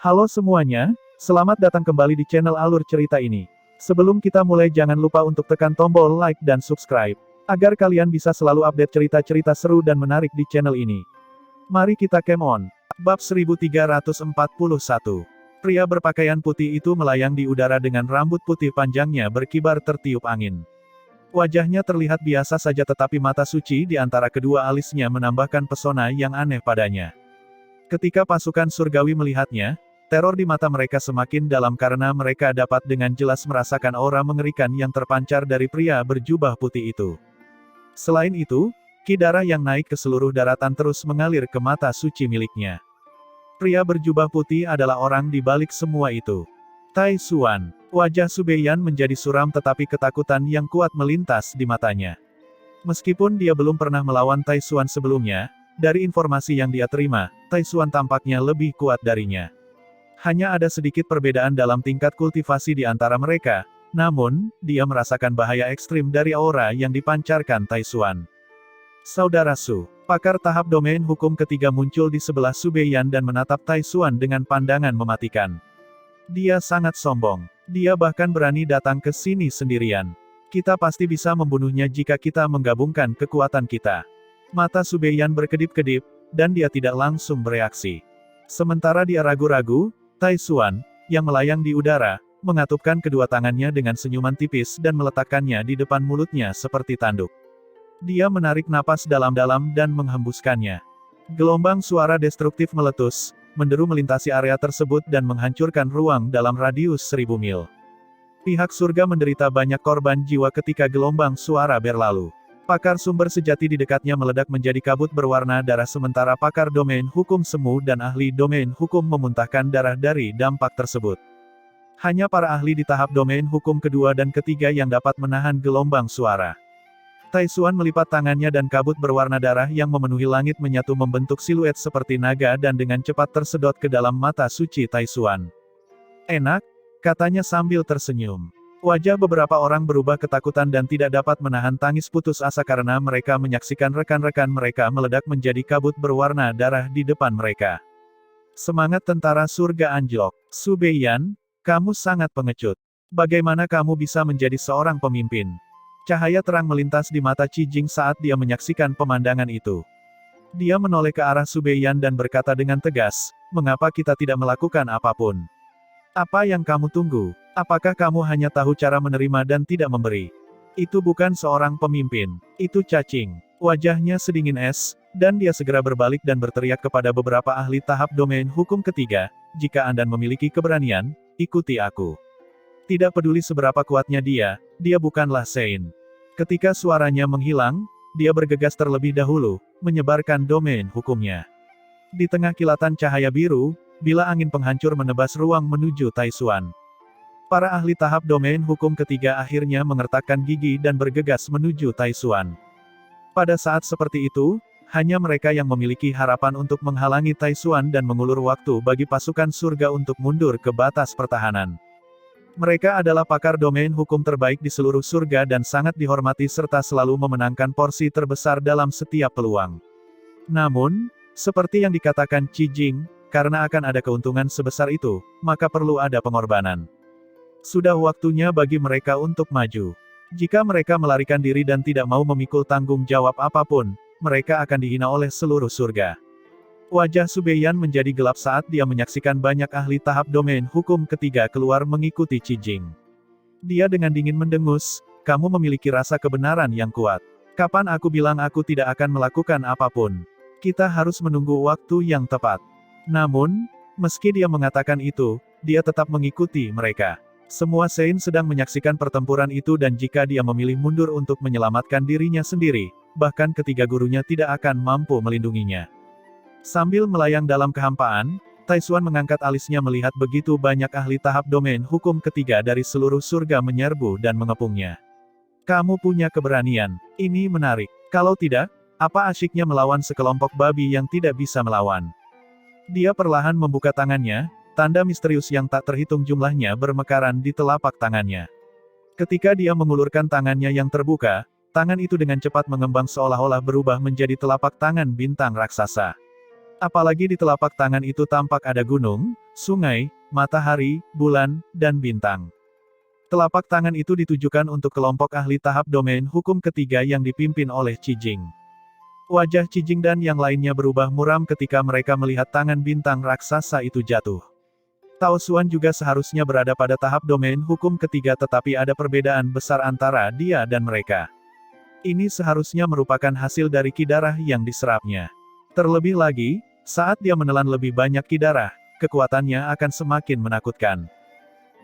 Halo semuanya, selamat datang kembali di channel Alur Cerita ini. Sebelum kita mulai jangan lupa untuk tekan tombol like dan subscribe, agar kalian bisa selalu update cerita-cerita seru dan menarik di channel ini. Mari kita game on. Bab 1341. Pria berpakaian putih itu melayang di udara dengan rambut putih panjangnya berkibar tertiup angin. Wajahnya terlihat biasa saja tetapi mata suci di antara kedua alisnya menambahkan pesona yang aneh padanya. Ketika pasukan surgawi melihatnya, teror di mata mereka semakin dalam karena mereka dapat dengan jelas merasakan aura mengerikan yang terpancar dari pria berjubah putih itu. Selain itu, ki darah yang naik ke seluruh daratan terus mengalir ke mata suci miliknya. Pria berjubah putih adalah orang di balik semua itu. Tai Xuan. Wajah Subeiyan menjadi suram tetapi ketakutan yang kuat melintas di matanya. Meskipun dia belum pernah melawan Tai Xuan sebelumnya, dari informasi yang dia terima, Tai Xuan tampaknya lebih kuat darinya. Hanya ada sedikit perbedaan dalam tingkat kultivasi di antara mereka, namun, dia merasakan bahaya ekstrim dari aura yang dipancarkan Tai Xuan. Saudara Su, pakar tahap domain hukum ketiga muncul di sebelah Subeiyan dan menatap Tai Xuan dengan pandangan mematikan. Dia sangat sombong. Dia bahkan berani datang ke sini sendirian. Kita pasti bisa membunuhnya jika kita menggabungkan kekuatan kita. Mata Subeiyan berkedip-kedip, dan dia tidak langsung bereaksi. Sementara dia ragu-ragu, Tai Xuan, yang melayang di udara, mengatupkan kedua tangannya dengan senyuman tipis dan meletakkannya di depan mulutnya seperti tanduk. Dia menarik napas dalam-dalam dan menghembuskannya. Gelombang suara destruktif meletus, menderu melintasi area tersebut dan menghancurkan ruang dalam radius 1000 mil. Pihak surga menderita banyak korban jiwa ketika gelombang suara berlalu. Pakar sumber sejati di dekatnya meledak menjadi kabut berwarna darah sementara pakar domain hukum semu dan ahli domain hukum memuntahkan darah dari dampak tersebut. Hanya para ahli di tahap domain hukum kedua dan ketiga yang dapat menahan gelombang suara. Tai Xuan melipat tangannya dan kabut berwarna darah yang memenuhi langit menyatu membentuk siluet seperti naga dan dengan cepat tersedot ke dalam mata suci Tai Xuan. Enak, katanya sambil tersenyum. Wajah beberapa orang berubah ketakutan dan tidak dapat menahan tangis putus asa karena mereka menyaksikan rekan-rekan mereka meledak menjadi kabut berwarna darah di depan mereka. Semangat tentara surga anjlok. Subeiyan, kamu sangat pengecut. Bagaimana kamu bisa menjadi seorang pemimpin? Cahaya terang melintas di mata Qi Jing saat dia menyaksikan pemandangan itu. Dia menoleh ke arah Subeiyan dan berkata dengan tegas, "Mengapa kita tidak melakukan apapun? Apa yang kamu tunggu? Apakah kamu hanya tahu cara menerima dan tidak memberi? Itu bukan seorang pemimpin. Itu cacing." Wajahnya sedingin es, dan dia segera berbalik dan berteriak kepada beberapa ahli tahap domain hukum ketiga, "Jika Anda memiliki keberanian, ikuti aku." Tidak peduli seberapa kuatnya dia bukanlah Sein. Ketika suaranya menghilang, dia bergegas terlebih dahulu, menyebarkan domain hukumnya. Di tengah kilatan cahaya biru, bila angin penghancur menebas ruang menuju Tai Xuan. Para ahli tahap domain hukum ketiga akhirnya mengertakkan gigi dan bergegas menuju Tai Xuan. Pada saat seperti itu, hanya mereka yang memiliki harapan untuk menghalangi Tai Xuan dan mengulur waktu bagi pasukan surga untuk mundur ke batas pertahanan. Mereka adalah pakar domain hukum terbaik di seluruh surga dan sangat dihormati serta selalu memenangkan porsi terbesar dalam setiap peluang. Namun, seperti yang dikatakan Qi Jing, karena akan ada keuntungan sebesar itu, maka perlu ada pengorbanan. Sudah waktunya bagi mereka untuk maju. Jika mereka melarikan diri dan tidak mau memikul tanggung jawab apapun, mereka akan dihina oleh seluruh surga. Wajah Subeiyan menjadi gelap saat dia menyaksikan banyak ahli tahap domain hukum ketiga keluar mengikuti Qi Jing. Dia dengan dingin mendengus, "Kamu memiliki rasa kebenaran yang kuat. Kapan aku bilang aku tidak akan melakukan apapun? Kita harus menunggu waktu yang tepat." Namun, meski dia mengatakan itu, dia tetap mengikuti mereka. Semua Sein sedang menyaksikan pertempuran itu dan jika dia memilih mundur untuk menyelamatkan dirinya sendiri, bahkan ketiga gurunya tidak akan mampu melindunginya. Sambil melayang dalam kehampaan, Tai Xuan mengangkat alisnya melihat begitu banyak ahli tahap domain hukum ketiga dari seluruh surga menyerbu dan mengepungnya. "Kamu punya keberanian. Ini menarik. Kalau tidak, apa asyiknya melawan sekelompok babi yang tidak bisa melawan?" Dia perlahan membuka tangannya, tanda misterius yang tak terhitung jumlahnya bermekaran di telapak tangannya. Ketika dia mengulurkan tangannya yang terbuka, tangan itu dengan cepat mengembang seolah-olah berubah menjadi telapak tangan bintang raksasa. Apalagi di telapak tangan itu tampak ada gunung, sungai, matahari, bulan, dan bintang. Telapak tangan itu ditujukan untuk kelompok ahli tahap domain hukum ketiga yang dipimpin oleh Qi Jing. Wajah Qi Jing dan yang lainnya berubah muram ketika mereka melihat tangan bintang raksasa itu jatuh. Tao Xuan juga seharusnya berada pada tahap domain hukum ketiga, tetapi ada perbedaan besar antara dia dan mereka. Ini seharusnya merupakan hasil dari ki darah yang diserapnya. Terlebih lagi, saat dia menelan lebih banyak ki darah, kekuatannya akan semakin menakutkan.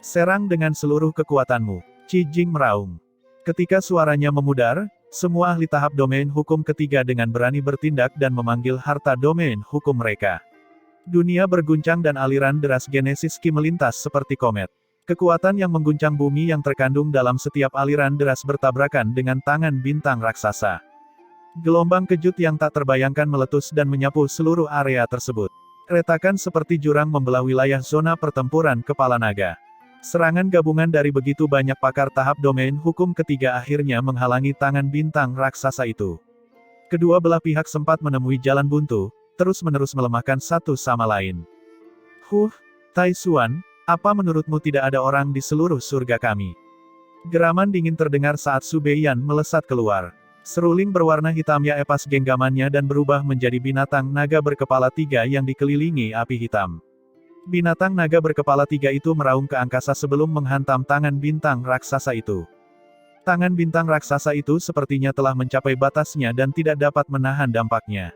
Serang dengan seluruh kekuatanmu, Qi Jing meraung. Ketika suaranya memudar, semua ahli tahap domain hukum ketiga dengan berani bertindak dan memanggil harta domain hukum mereka. Dunia berguncang dan aliran deras Genesis Ki melintas seperti komet. Kekuatan yang mengguncang bumi yang terkandung dalam setiap aliran deras bertabrakan dengan tangan bintang raksasa. Gelombang kejut yang tak terbayangkan meletus dan menyapu seluruh area tersebut. Retakan seperti jurang membelah wilayah zona pertempuran kepala naga. Serangan gabungan dari begitu banyak pakar tahap domain hukum ketiga akhirnya menghalangi tangan bintang raksasa itu. Kedua belah pihak sempat menemui jalan buntu, terus-menerus melemahkan satu sama lain. Tai Xuan, apa menurutmu tidak ada orang di seluruh surga kami? Geraman dingin terdengar saat Su Beiyan melesat keluar. Seruling berwarna hitamnya epas genggamannya dan berubah menjadi binatang naga berkepala tiga yang dikelilingi api hitam. Binatang naga berkepala tiga itu meraung ke angkasa sebelum menghantam tangan bintang raksasa itu. Tangan bintang raksasa itu sepertinya telah mencapai batasnya dan tidak dapat menahan dampaknya.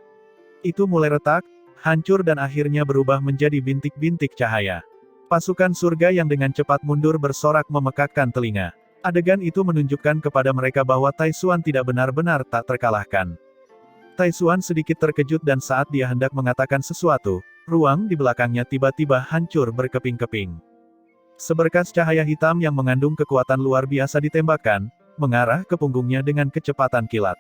Itu mulai retak, hancur dan akhirnya berubah menjadi bintik-bintik cahaya. Pasukan surga yang dengan cepat mundur bersorak memekakkan telinga. Adegan itu menunjukkan kepada mereka bahwa Tai Xuan tidak benar-benar tak terkalahkan. Tai Xuan sedikit terkejut dan saat dia hendak mengatakan sesuatu, ruang di belakangnya tiba-tiba hancur berkeping-keping. Seberkas cahaya hitam yang mengandung kekuatan luar biasa ditembakkan, mengarah ke punggungnya dengan kecepatan kilat.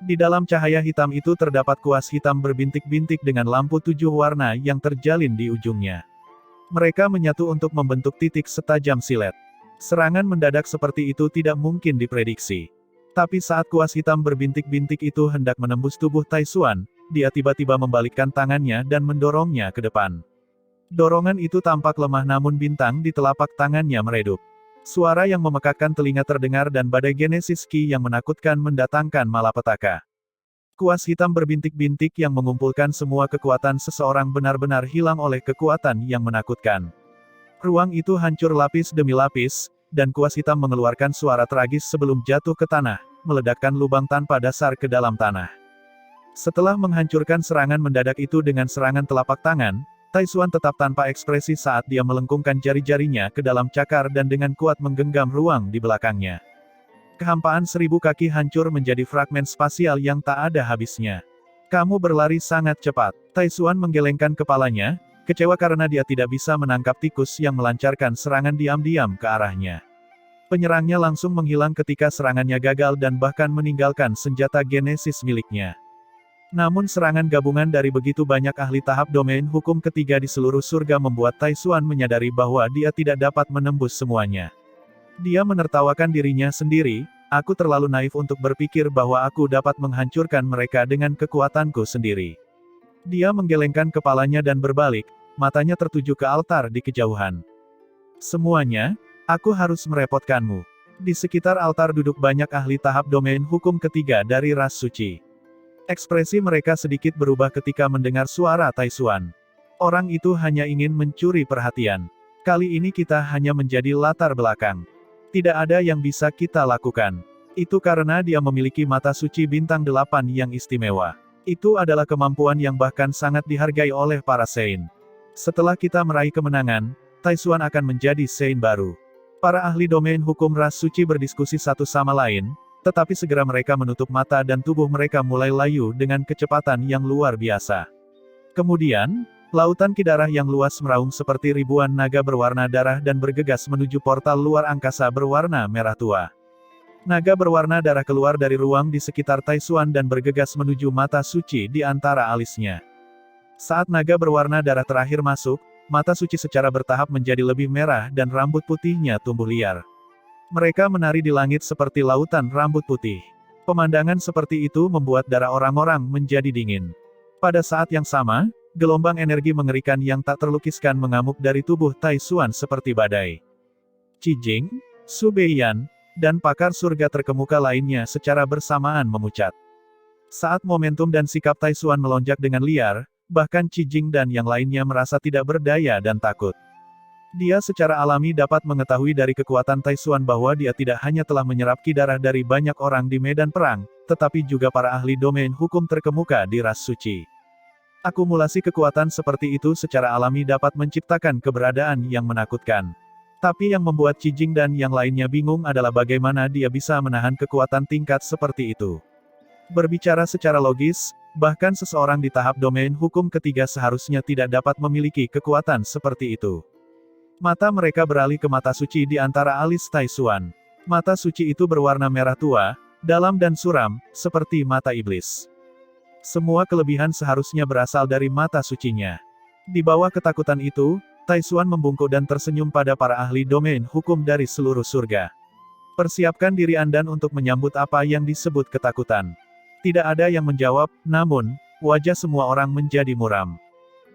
Di dalam cahaya hitam itu terdapat kuas hitam berbintik-bintik dengan lampu 7 warna yang terjalin di ujungnya. Mereka menyatu untuk membentuk titik setajam silet. Serangan mendadak seperti itu tidak mungkin diprediksi. Tapi saat kuas hitam berbintik-bintik itu hendak menembus tubuh Tai Xuan, dia tiba-tiba membalikkan tangannya dan mendorongnya ke depan. Dorongan itu tampak lemah namun bintang di telapak tangannya meredup. Suara yang memekakkan telinga terdengar dan badai Genesis Ki yang menakutkan mendatangkan malapetaka. Kuas hitam berbintik-bintik yang mengumpulkan semua kekuatan seseorang benar-benar hilang oleh kekuatan yang menakutkan. Ruang itu hancur lapis demi lapis, dan kuas hitam mengeluarkan suara tragis sebelum jatuh ke tanah, meledakkan lubang tanpa dasar ke dalam tanah. Setelah menghancurkan serangan mendadak itu dengan serangan telapak tangan, Tai Xuan tetap tanpa ekspresi saat dia melengkungkan jari-jarinya ke dalam cakar dan dengan kuat menggenggam ruang di belakangnya. Kehampaan 1000 kaki hancur menjadi fragmen spasial yang tak ada habisnya. Kamu berlari sangat cepat. Tai Xuan menggelengkan kepalanya, kecewa karena dia tidak bisa menangkap tikus yang melancarkan serangan diam-diam ke arahnya. Penyerangnya langsung menghilang ketika serangannya gagal dan bahkan meninggalkan senjata Genesis miliknya. Namun serangan gabungan dari begitu banyak ahli tahap domain hukum ketiga di seluruh surga membuat Tai Xuan menyadari bahwa dia tidak dapat menembus semuanya. Dia menertawakan dirinya sendiri, aku terlalu naif untuk berpikir bahwa aku dapat menghancurkan mereka dengan kekuatanku sendiri. Dia menggelengkan kepalanya dan berbalik, matanya tertuju ke altar di kejauhan. Semuanya, aku harus merepotkanmu. Di sekitar altar duduk banyak ahli tahap domain hukum ketiga dari ras suci. Ekspresi mereka sedikit berubah ketika mendengar suara Tai Xuan. Orang itu hanya ingin mencuri perhatian. Kali ini kita hanya menjadi latar belakang. Tidak ada yang bisa kita lakukan. Itu karena dia memiliki mata suci bintang 8 yang istimewa. Itu adalah kemampuan yang bahkan sangat dihargai oleh para Saint. Setelah kita meraih kemenangan, Tai Xuan akan menjadi Saint baru. Para ahli domain hukum ras suci berdiskusi satu sama lain, tetapi segera mereka menutup mata dan tubuh mereka mulai layu dengan kecepatan yang luar biasa. Kemudian, lautan ki darah yang luas meraung seperti ribuan naga berwarna darah dan bergegas menuju portal luar angkasa berwarna merah tua. Naga berwarna darah keluar dari ruang di sekitar Tai Xuan dan bergegas menuju mata suci di antara alisnya. Saat naga berwarna darah terakhir masuk, mata suci secara bertahap menjadi lebih merah dan rambut putihnya tumbuh liar. Mereka menari di langit seperti lautan rambut putih. Pemandangan seperti itu membuat darah orang-orang menjadi dingin. Pada saat yang sama, gelombang energi mengerikan yang tak terlukiskan mengamuk dari tubuh Tai Xuan seperti badai. Qi Jing, Su Beiyan, dan pakar surga terkemuka lainnya secara bersamaan memucat. Saat momentum dan sikap Tai Xuan melonjak dengan liar, bahkan Qi Jing dan yang lainnya merasa tidak berdaya dan takut. Dia secara alami dapat mengetahui dari kekuatan Tai Xuan bahwa dia tidak hanya telah menyerap ki darah dari banyak orang di medan perang, tetapi juga para ahli domain hukum terkemuka di ras suci. Akumulasi kekuatan seperti itu secara alami dapat menciptakan keberadaan yang menakutkan. Tapi yang membuat Qi Jing dan yang lainnya bingung adalah bagaimana dia bisa menahan kekuatan tingkat seperti itu. Berbicara secara logis, bahkan seseorang di tahap domain hukum ketiga seharusnya tidak dapat memiliki kekuatan seperti itu. Mata mereka beralih ke mata suci di antara alis Tai Xuan. Mata suci itu berwarna merah tua, dalam dan suram, seperti mata iblis. Semua kelebihan seharusnya berasal dari mata sucinya. Di bawah ketakutan itu, Tai Xuan membungkuk dan tersenyum pada para ahli domain hukum dari seluruh surga. Persiapkan diri Anda untuk menyambut apa yang disebut ketakutan. Tidak ada yang menjawab, namun, wajah semua orang menjadi muram.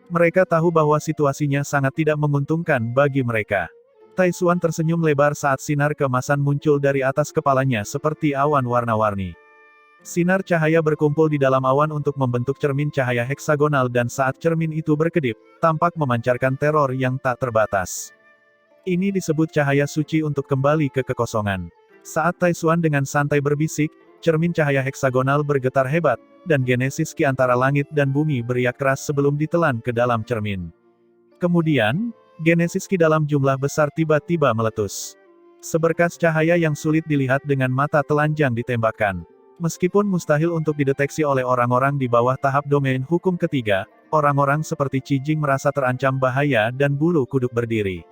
Mereka tahu bahwa situasinya sangat tidak menguntungkan bagi mereka. Tai Xuan tersenyum lebar saat sinar keemasan muncul dari atas kepalanya seperti awan warna-warni. Sinar cahaya berkumpul di dalam awan untuk membentuk cermin cahaya heksagonal dan saat cermin itu berkedip, tampak memancarkan teror yang tak terbatas. Ini disebut cahaya suci untuk kembali ke kekosongan. Saat Tai Xuan dengan santai berbisik, cermin cahaya heksagonal bergetar hebat, dan genesis ki antara langit dan bumi beriak keras sebelum ditelan ke dalam cermin. Kemudian, genesis ki dalam jumlah besar tiba-tiba meletus. Seberkas cahaya yang sulit dilihat dengan mata telanjang ditembakkan. Meskipun mustahil untuk dideteksi oleh orang-orang di bawah tahap domain hukum ketiga, orang-orang seperti Qi Jing merasa terancam bahaya dan bulu kuduk berdiri.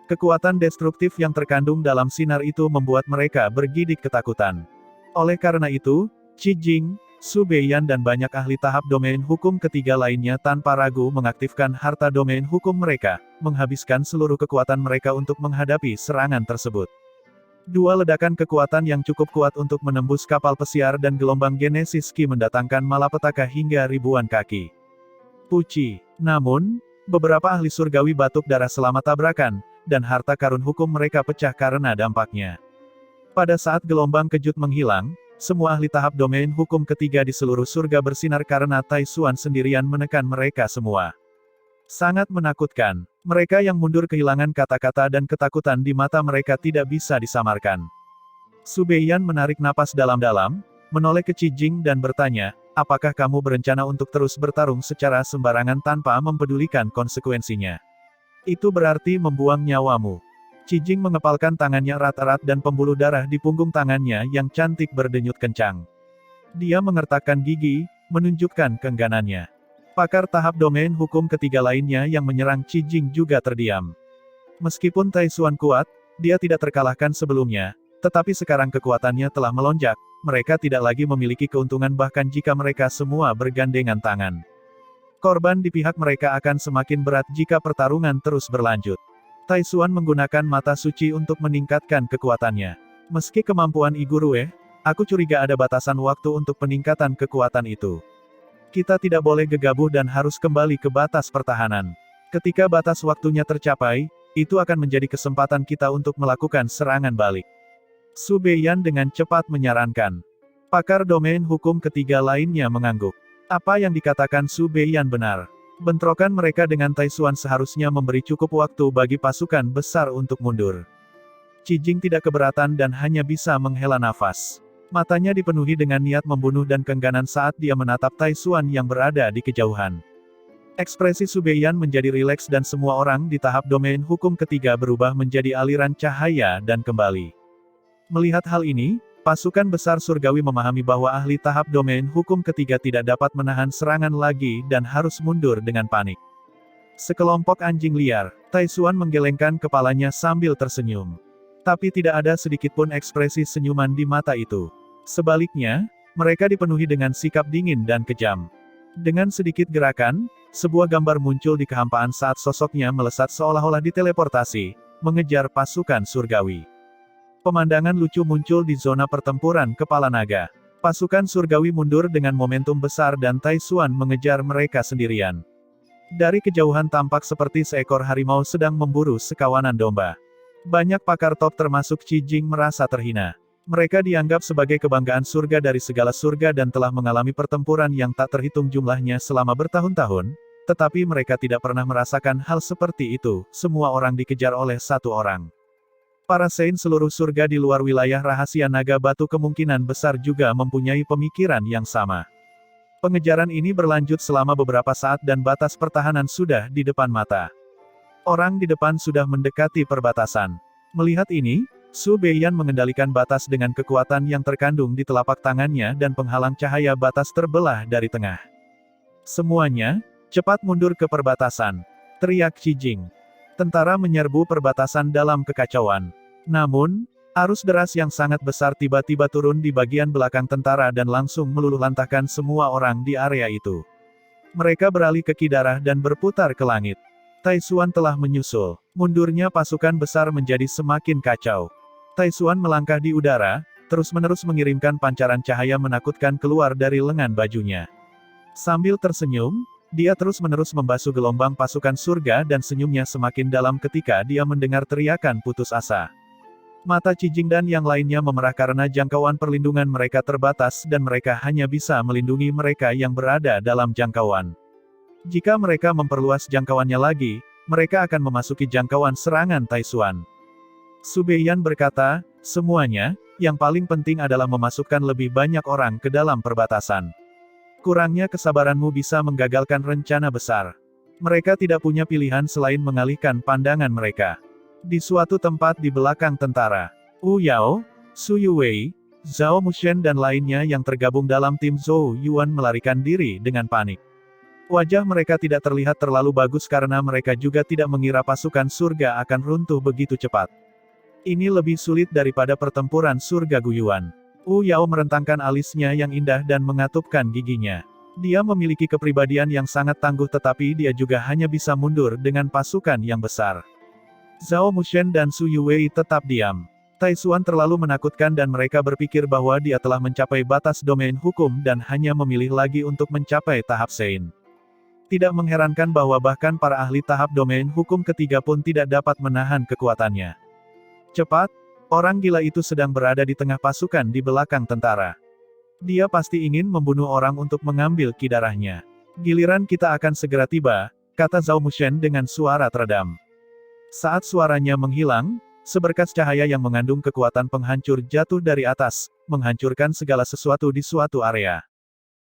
Kekuatan destruktif yang terkandung dalam sinar itu membuat mereka bergidik ketakutan. Oleh karena itu, Qi Jing, Su Beiyan dan banyak ahli tahap domain hukum ketiga lainnya tanpa ragu mengaktifkan harta domain hukum mereka, menghabiskan seluruh kekuatan mereka untuk menghadapi serangan tersebut. Dua ledakan kekuatan yang cukup kuat untuk menembus kapal pesiar dan gelombang genesis ki mendatangkan malapetaka hingga ribuan kaki. Puci. Namun, beberapa ahli surgawi batuk darah selama tabrakan, dan harta karun hukum mereka pecah karena dampaknya. Pada saat gelombang kejut menghilang, semua ahli tahap domain hukum ketiga di seluruh surga bersinar karena Tai Xuan sendirian menekan mereka semua. Sangat menakutkan. Mereka yang mundur kehilangan kata-kata dan ketakutan di mata mereka tidak bisa disamarkan. Su Beiyan menarik napas dalam-dalam, menoleh ke Qi Jing dan bertanya, apakah kamu berencana untuk terus bertarung secara sembarangan tanpa mempedulikan konsekuensinya? Itu berarti membuang nyawamu. Qi Jing mengepalkan tangannya erat-erat dan pembuluh darah di punggung tangannya yang cantik berdenyut kencang. Dia mengertakkan gigi, menunjukkan keengganannya. Pakar tahap domain hukum ketiga lainnya yang menyerang Qi Jing juga terdiam. Meskipun Tai Xuan kuat, dia tidak terkalahkan sebelumnya, tetapi sekarang kekuatannya telah melonjak, mereka tidak lagi memiliki keuntungan bahkan jika mereka semua bergandengan tangan. Korban di pihak mereka akan semakin berat jika pertarungan terus berlanjut. Tai Xuan menggunakan mata suci untuk meningkatkan kekuatannya. Meski kemampuan Igurue, aku curiga ada batasan waktu untuk peningkatan kekuatan itu. Kita tidak boleh gegabah dan harus kembali ke batas pertahanan. Ketika batas waktunya tercapai, itu akan menjadi kesempatan kita untuk melakukan serangan balik. Su Beiyan dengan cepat menyarankan. Pakar domain hukum ketiga lainnya mengangguk. Apa yang dikatakan Su Beiyan benar. Bentrokan mereka dengan Tai Xuan seharusnya memberi cukup waktu bagi pasukan besar untuk mundur. Qi Jing tidak keberatan dan hanya bisa menghela nafas. Matanya dipenuhi dengan niat membunuh dan keengganan saat dia menatap Tai Xuan yang berada di kejauhan. Ekspresi Su Beiyan menjadi rileks dan semua orang di tahap domain hukum ketiga berubah menjadi aliran cahaya dan kembali. Melihat hal ini, pasukan besar surgawi memahami bahwa ahli tahap domain hukum ketiga tidak dapat menahan serangan lagi dan harus mundur dengan panik. Sekelompok anjing liar, Tai Xuan menggelengkan kepalanya sambil tersenyum. Tapi tidak ada sedikitpun ekspresi senyuman di mata itu. Sebaliknya, mereka dipenuhi dengan sikap dingin dan kejam. Dengan sedikit gerakan, sebuah gambar muncul di kehampaan saat sosoknya melesat seolah-olah diteleportasi, mengejar pasukan surgawi. Pemandangan lucu muncul di zona pertempuran kepala naga. Pasukan surgawi mundur dengan momentum besar dan Tai Xuan mengejar mereka sendirian. Dari kejauhan tampak seperti seekor harimau sedang memburu sekawanan domba. Banyak pakar top termasuk Qi Jing merasa terhina. Mereka dianggap sebagai kebanggaan surga dari segala surga dan telah mengalami pertempuran yang tak terhitung jumlahnya selama bertahun-tahun, tetapi mereka tidak pernah merasakan hal seperti itu, semua orang dikejar oleh satu orang. Para Saint seluruh surga di luar wilayah rahasia naga batu kemungkinan besar juga mempunyai pemikiran yang sama. Pengejaran ini berlanjut selama beberapa saat dan batas pertahanan sudah di depan mata. Orang di depan sudah mendekati perbatasan. Melihat ini, Su Beiyan mengendalikan batas dengan kekuatan yang terkandung di telapak tangannya dan penghalang cahaya batas terbelah dari tengah. Semuanya, cepat mundur ke perbatasan, teriak Qi Jing. Tentara menyerbu perbatasan dalam kekacauan. Namun, arus deras yang sangat besar tiba-tiba turun di bagian belakang tentara dan langsung meluluhlantahkan semua orang di area itu. Mereka beralih ke Kidarah dan berputar ke langit. Taisuan telah menyusul. Mundurnya pasukan besar menjadi semakin kacau. Taisuan melangkah di udara, terus-menerus mengirimkan pancaran cahaya menakutkan keluar dari lengan bajunya. Sambil tersenyum, dia terus-menerus membasuh gelombang pasukan surga dan senyumnya semakin dalam ketika dia mendengar teriakan putus asa. Mata Qi Jing dan yang lainnya memerah karena jangkauan perlindungan mereka terbatas dan mereka hanya bisa melindungi mereka yang berada dalam jangkauan. Jika mereka memperluas jangkauannya lagi, mereka akan memasuki jangkauan serangan Taisuan. Su Beiyan berkata, semuanya, yang paling penting adalah memasukkan lebih banyak orang ke dalam perbatasan. Kurangnya kesabaranmu bisa menggagalkan rencana besar. Mereka tidak punya pilihan selain mengalihkan pandangan mereka. Di suatu tempat di belakang tentara, Wu Yao, Su Yuwei, Zhao Mushen dan lainnya yang tergabung dalam tim Zhou Yuan melarikan diri dengan panik. Wajah mereka tidak terlihat terlalu bagus karena mereka juga tidak mengira pasukan surga akan runtuh begitu cepat. Ini lebih sulit daripada pertempuran surga Guyuan. Wu Yao merentangkan alisnya yang indah dan mengatupkan giginya. Dia memiliki kepribadian yang sangat tangguh tetapi dia juga hanya bisa mundur dengan pasukan yang besar. Zhao Mushen dan Su Yuwei tetap diam. Taisuan terlalu menakutkan dan mereka berpikir bahwa dia telah mencapai batas domain hukum dan hanya memilih lagi untuk mencapai tahap Saint. Tidak mengherankan bahwa bahkan para ahli tahap domain hukum ketiga pun tidak dapat menahan kekuatannya. Cepat, orang gila itu sedang berada di tengah pasukan di belakang tentara. Dia pasti ingin membunuh orang untuk mengambil kidarahnya. Giliran kita akan segera tiba, kata Zhao Mushen dengan suara teredam. Saat suaranya menghilang, seberkas cahaya yang mengandung kekuatan penghancur jatuh dari atas, menghancurkan segala sesuatu di suatu area.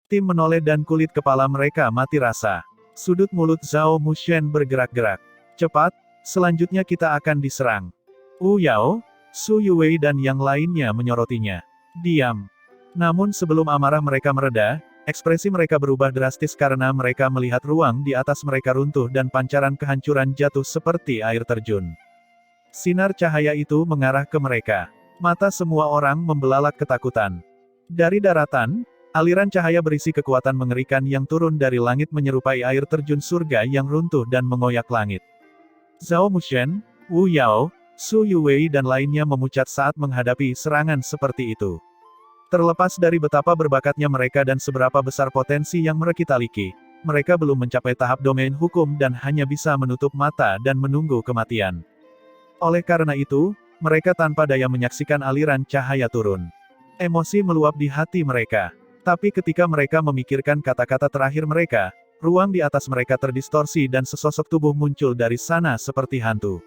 Tim menoleh dan kulit kepala mereka mati rasa. Sudut mulut Zhao Mushen bergerak-gerak. Cepat, selanjutnya kita akan diserang. Wu Yao, Su Yuwei dan yang lainnya menyorotinya. Diam. Namun sebelum amarah mereka mereda, ekspresi mereka berubah drastis karena mereka melihat ruang di atas mereka runtuh dan pancaran kehancuran jatuh seperti air terjun. Sinar cahaya itu mengarah ke mereka. Mata semua orang membelalak ketakutan. Dari daratan, aliran cahaya berisi kekuatan mengerikan yang turun dari langit menyerupai air terjun surga yang runtuh dan mengoyak langit. Zhao Mushen, Wu Yao, Su Yuwei dan lainnya memucat saat menghadapi serangan seperti itu. Terlepas dari betapa berbakatnya mereka dan seberapa besar potensi yang mereka miliki, mereka belum mencapai tahap domain hukum dan hanya bisa menutup mata dan menunggu kematian. Oleh karena itu, mereka tanpa daya menyaksikan aliran cahaya turun. Emosi meluap di hati mereka. Tapi ketika mereka memikirkan kata-kata terakhir mereka, ruang di atas mereka terdistorsi dan sesosok tubuh muncul dari sana seperti hantu.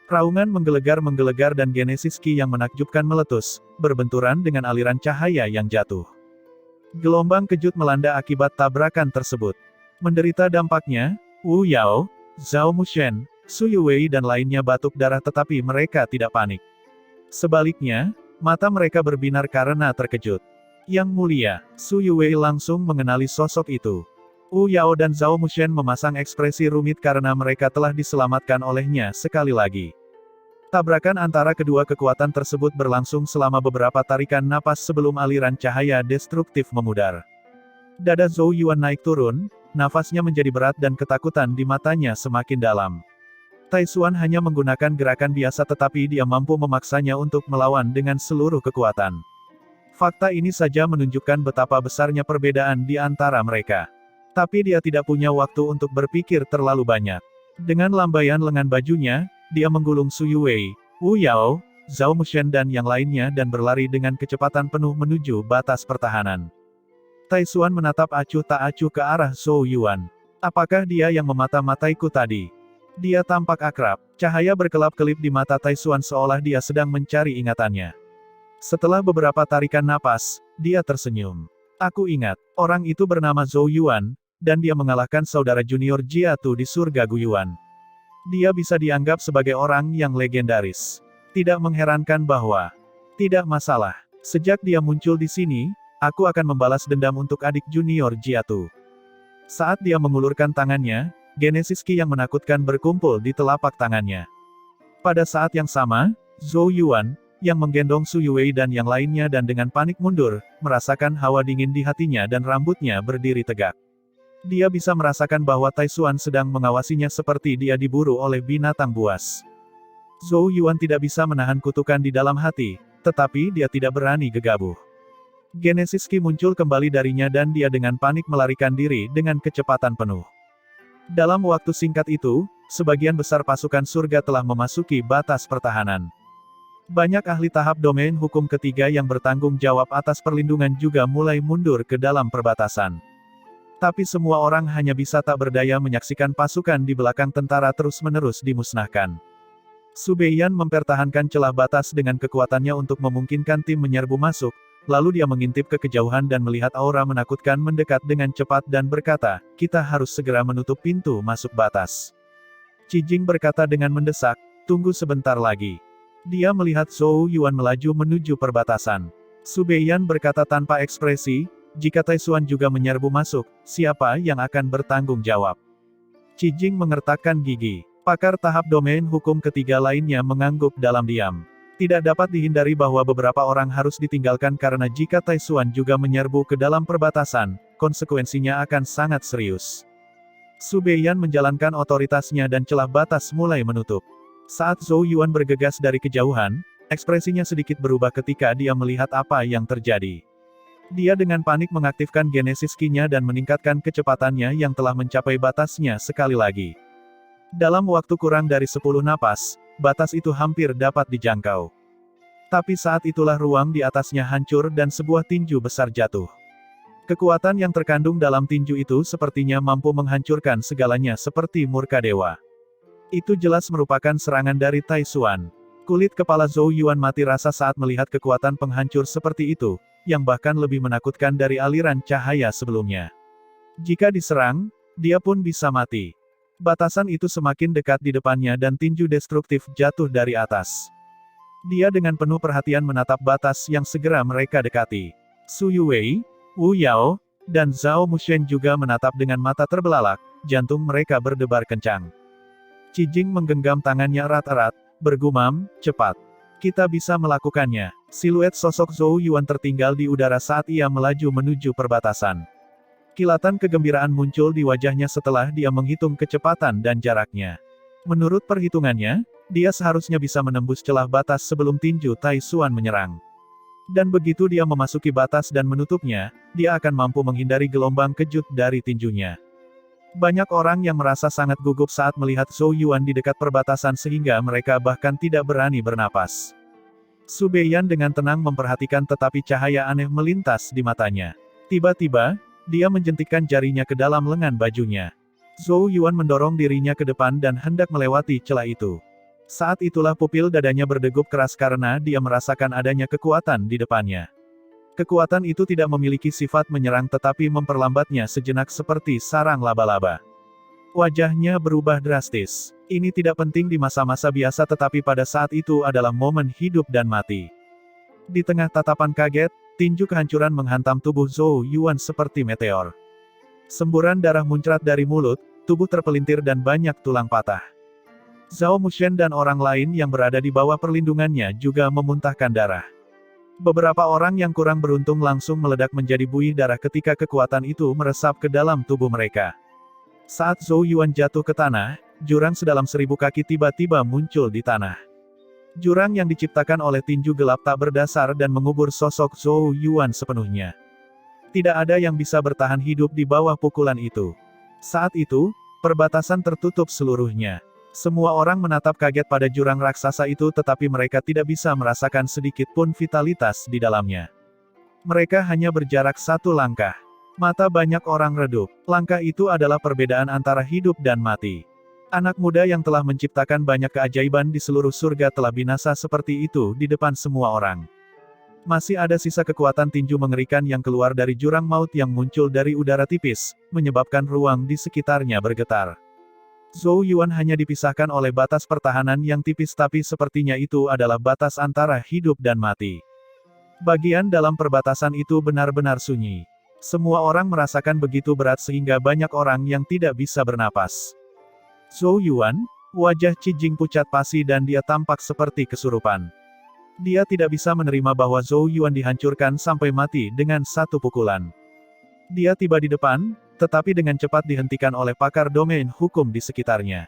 Raungan menggelegar dan genesis Qi yang menakjubkan meletus, berbenturan dengan aliran cahaya yang jatuh. Gelombang kejut melanda akibat tabrakan tersebut. Menderita dampaknya, Wu Yao, Zhao Mushen, Su Yuwei dan lainnya batuk darah tetapi mereka tidak panik. Sebaliknya, mata mereka berbinar karena terkejut. Yang mulia, Su Yuwei langsung mengenali sosok itu. Wu Yao dan Zhao Mushen memasang ekspresi rumit karena mereka telah diselamatkan olehnya sekali lagi. Tabrakan antara kedua kekuatan tersebut berlangsung selama beberapa tarikan napas sebelum aliran cahaya destruktif memudar. Dada Zhou Yuan naik turun, nafasnya menjadi berat dan ketakutan di matanya semakin dalam. Taisuan hanya menggunakan gerakan biasa tetapi dia mampu memaksanya untuk melawan dengan seluruh kekuatan. Fakta ini saja menunjukkan betapa besarnya perbedaan di antara mereka. Tapi dia tidak punya waktu untuk berpikir terlalu banyak. Dengan lambaian lengan bajunya, dia menggulung Su Yuwei, Wu Yao, Zhao Mushen dan yang lainnya dan berlari dengan kecepatan penuh menuju batas pertahanan. Tai Xuan menatap acuh tak acuh ke arah Zhou Yuan. Apakah dia yang memata-mataiku tadi? Dia tampak akrab. Cahaya berkelap-kelip di mata Tai Xuan seolah dia sedang mencari ingatannya. Setelah beberapa tarikan napas, dia tersenyum. Aku ingat, orang itu bernama Zhou Yuan, dan dia mengalahkan saudara junior Jia Tu di surga Guyuan. Dia bisa dianggap sebagai orang yang legendaris. Tidak mengherankan bahwa, tidak masalah, sejak dia muncul di sini, aku akan membalas dendam untuk adik junior Jia Tu. Saat dia mengulurkan tangannya, Genesis Qi yang menakutkan berkumpul di telapak tangannya. Pada saat yang sama, Zhou Yuan, yang menggendong Su Yuwei dan yang lainnya dan dengan panik mundur, merasakan hawa dingin di hatinya dan rambutnya berdiri tegak. Dia bisa merasakan bahwa Tai Xuan sedang mengawasinya seperti dia diburu oleh binatang buas. Zhou Yuan tidak bisa menahan kutukan di dalam hati, tetapi dia tidak berani gegabah. Genesis Qi muncul kembali darinya dan dia dengan panik melarikan diri dengan kecepatan penuh. Dalam waktu singkat itu, sebagian besar pasukan surga telah memasuki batas pertahanan. Banyak ahli tahap domain hukum ketiga yang bertanggung jawab atas perlindungan juga mulai mundur ke dalam perbatasan. Tapi semua orang hanya bisa tak berdaya menyaksikan pasukan di belakang tentara terus-menerus dimusnahkan. Su Beiyan mempertahankan celah batas dengan kekuatannya untuk memungkinkan tim menyerbu masuk, lalu dia mengintip ke kejauhan dan melihat aura menakutkan mendekat dengan cepat dan berkata, kita harus segera menutup pintu masuk batas. Qi Jing berkata dengan mendesak, tunggu sebentar lagi. Dia melihat Zhou Yuan melaju menuju perbatasan. Su Beiyan berkata tanpa ekspresi, jika Tai Xuan juga menyerbu masuk, siapa yang akan bertanggung jawab? Qi Jing mengertakkan gigi. Pakar tahap domain hukum ketiga lainnya mengangguk dalam diam. Tidak dapat dihindari bahwa beberapa orang harus ditinggalkan karena jika Tai Xuan juga menyerbu ke dalam perbatasan, konsekuensinya akan sangat serius. Su Beiyan menjalankan otoritasnya dan celah batas mulai menutup. Saat Zhou Yuan bergegas dari kejauhan, ekspresinya sedikit berubah ketika dia melihat apa yang terjadi. Dia dengan panik mengaktifkan Genesis Qi-nya dan meningkatkan kecepatannya yang telah mencapai batasnya sekali lagi. Dalam waktu kurang dari 10 napas, batas itu hampir dapat dijangkau. Tapi saat itulah ruang di atasnya hancur dan sebuah tinju besar jatuh. Kekuatan yang terkandung dalam tinju itu sepertinya mampu menghancurkan segalanya seperti murka dewa. Itu jelas merupakan serangan dari Tai Xuan. Kulit kepala Zhou Yuan mati rasa saat melihat kekuatan penghancur seperti itu, yang bahkan lebih menakutkan dari aliran cahaya sebelumnya. Jika diserang, dia pun bisa mati. Batasan itu semakin dekat di depannya dan tinju destruktif jatuh dari atas. Dia dengan penuh perhatian menatap batas yang segera mereka dekati. Su Yuwei, Wu Yao, dan Zhao Mushen juga menatap dengan mata terbelalak, jantung mereka berdebar kencang. Qi Jing menggenggam tangannya erat-erat, bergumam, cepat. Kita bisa melakukannya. Siluet sosok Zhou Yuan tertinggal di udara saat ia melaju menuju perbatasan. Kilatan kegembiraan muncul di wajahnya setelah dia menghitung kecepatan dan jaraknya. Menurut perhitungannya, dia seharusnya bisa menembus celah batas sebelum tinju Tai Xuan menyerang. Dan begitu dia memasuki batas dan menutupnya, dia akan mampu menghindari gelombang kejut dari tinjunya. Banyak orang yang merasa sangat gugup saat melihat Zhou Yuan di dekat perbatasan sehingga mereka bahkan tidak berani bernapas. Su Beiyan dengan tenang memperhatikan tetapi cahaya aneh melintas di matanya. Tiba-tiba, dia menjentikkan jarinya ke dalam lengan bajunya. Zhou Yuan mendorong dirinya ke depan dan hendak melewati celah itu. Saat itulah pupil dadanya berdegup keras karena dia merasakan adanya kekuatan di depannya. Kekuatan itu tidak memiliki sifat menyerang tetapi memperlambatnya sejenak seperti sarang laba-laba. Wajahnya berubah drastis. Ini tidak penting di masa-masa biasa tetapi pada saat itu adalah momen hidup dan mati. Di tengah tatapan kaget, tinju kehancuran menghantam tubuh Zhou Yuan seperti meteor. Semburan darah muncrat dari mulut, tubuh terpelintir dan banyak tulang patah. Zhao Mushen dan orang lain yang berada di bawah perlindungannya juga memuntahkan darah. Beberapa orang yang kurang beruntung langsung meledak menjadi buih darah ketika kekuatan itu meresap ke dalam tubuh mereka. Saat Zhou Yuan jatuh ke tanah, jurang sedalam 1000 kaki tiba-tiba muncul di tanah. Jurang yang diciptakan oleh tinju gelap tak berdasar dan mengubur sosok Zhou Yuan sepenuhnya. Tidak ada yang bisa bertahan hidup di bawah pukulan itu. Saat itu, perbatasan tertutup seluruhnya. Semua orang menatap kaget pada jurang raksasa itu tetapi mereka tidak bisa merasakan sedikit pun vitalitas di dalamnya. Mereka hanya berjarak satu langkah. Mata banyak orang redup. Langkah itu adalah perbedaan antara hidup dan mati. Anak muda yang telah menciptakan banyak keajaiban di seluruh surga telah binasa seperti itu di depan semua orang. Masih ada sisa kekuatan tinju mengerikan yang keluar dari jurang maut yang muncul dari udara tipis, menyebabkan ruang di sekitarnya bergetar. Zhou Yuan hanya dipisahkan oleh batas pertahanan yang tipis tapi sepertinya itu adalah batas antara hidup dan mati. Bagian dalam perbatasan itu benar-benar sunyi. Semua orang merasakan begitu berat sehingga banyak orang yang tidak bisa bernapas. Zhou Yuan, wajah Qi Jing pucat pasi dan dia tampak seperti kesurupan. Dia tidak bisa menerima bahwa Zhou Yuan dihancurkan sampai mati dengan satu pukulan. Dia tiba di depan, tetapi dengan cepat dihentikan oleh pakar domain hukum di sekitarnya.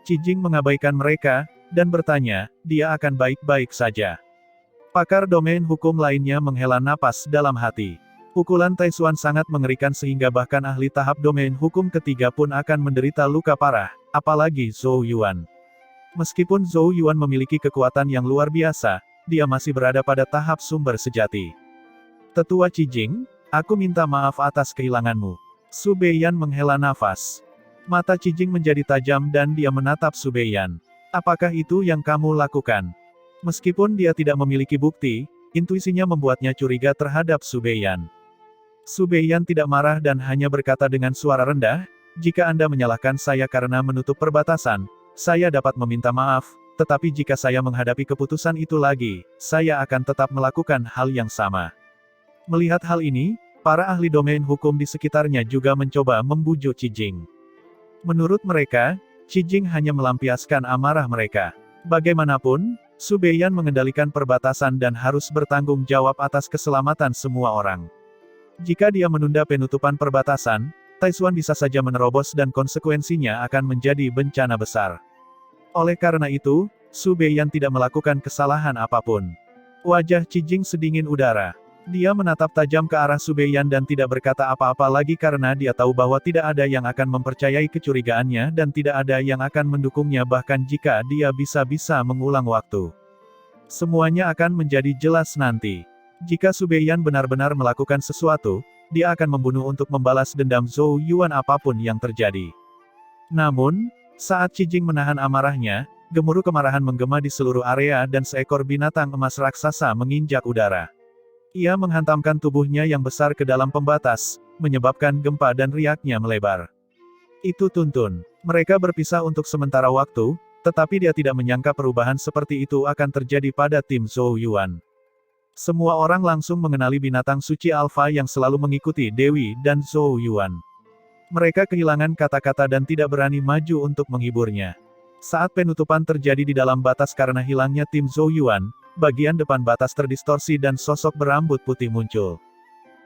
Qi Jing mengabaikan mereka, dan bertanya, dia akan baik-baik saja. Pakar domain hukum lainnya menghela napas dalam hati. Pukulan Tai Xuan sangat mengerikan sehingga bahkan ahli tahap domain hukum ketiga pun akan menderita luka parah, apalagi Zhou Yuan. Meskipun Zhou Yuan memiliki kekuatan yang luar biasa, dia masih berada pada tahap sumber sejati. Tetua Qi Jing, aku minta maaf atas kehilanganmu. Su Beiyan menghela nafas. Mata Qi Jing menjadi tajam dan dia menatap Su Beiyan. Apakah itu yang kamu lakukan? Meskipun dia tidak memiliki bukti, intuisinya membuatnya curiga terhadap Su Beiyan. Su Beiyan tidak marah dan hanya berkata dengan suara rendah, jika Anda menyalahkan saya karena menutup perbatasan, saya dapat meminta maaf, tetapi jika saya menghadapi keputusan itu lagi, saya akan tetap melakukan hal yang sama. Melihat hal ini, para ahli domain hukum di sekitarnya juga mencoba membujuk Qi Jing. Menurut mereka, Qi Jing hanya melampiaskan amarah mereka. Bagaimanapun, Su Beiyan mengendalikan perbatasan dan harus bertanggung jawab atas keselamatan semua orang. Jika dia menunda penutupan perbatasan, Tai Xuan bisa saja menerobos dan konsekuensinya akan menjadi bencana besar. Oleh karena itu, Su Beiyan tidak melakukan kesalahan apapun. Wajah Qi Jing sedingin udara. Dia menatap tajam ke arah Su Beiyan dan tidak berkata apa-apa lagi karena dia tahu bahwa tidak ada yang akan mempercayai kecurigaannya dan tidak ada yang akan mendukungnya bahkan jika dia bisa-bisa mengulang waktu. Semuanya akan menjadi jelas nanti. Jika Su Beiyan benar-benar melakukan sesuatu, dia akan membunuh untuk membalas dendam Zhou Yuan apapun yang terjadi. Namun, saat Qi Jing menahan amarahnya, gemuruh kemarahan menggema di seluruh area dan seekor binatang emas raksasa menginjak udara. Ia menghantamkan tubuhnya yang besar ke dalam pembatas, menyebabkan gempa dan riaknya melebar. Itu tuntun. Mereka berpisah untuk sementara waktu, tetapi dia tidak menyangka perubahan seperti itu akan terjadi pada tim Zhou Yuan. Semua orang langsung mengenali binatang suci alfa yang selalu mengikuti Dewi dan Zhou Yuan. Mereka kehilangan kata-kata dan tidak berani maju untuk menghiburnya. Saat penutupan terjadi di dalam batas karena hilangnya tim Zhou Yuan, bagian depan batas terdistorsi dan sosok berambut putih muncul.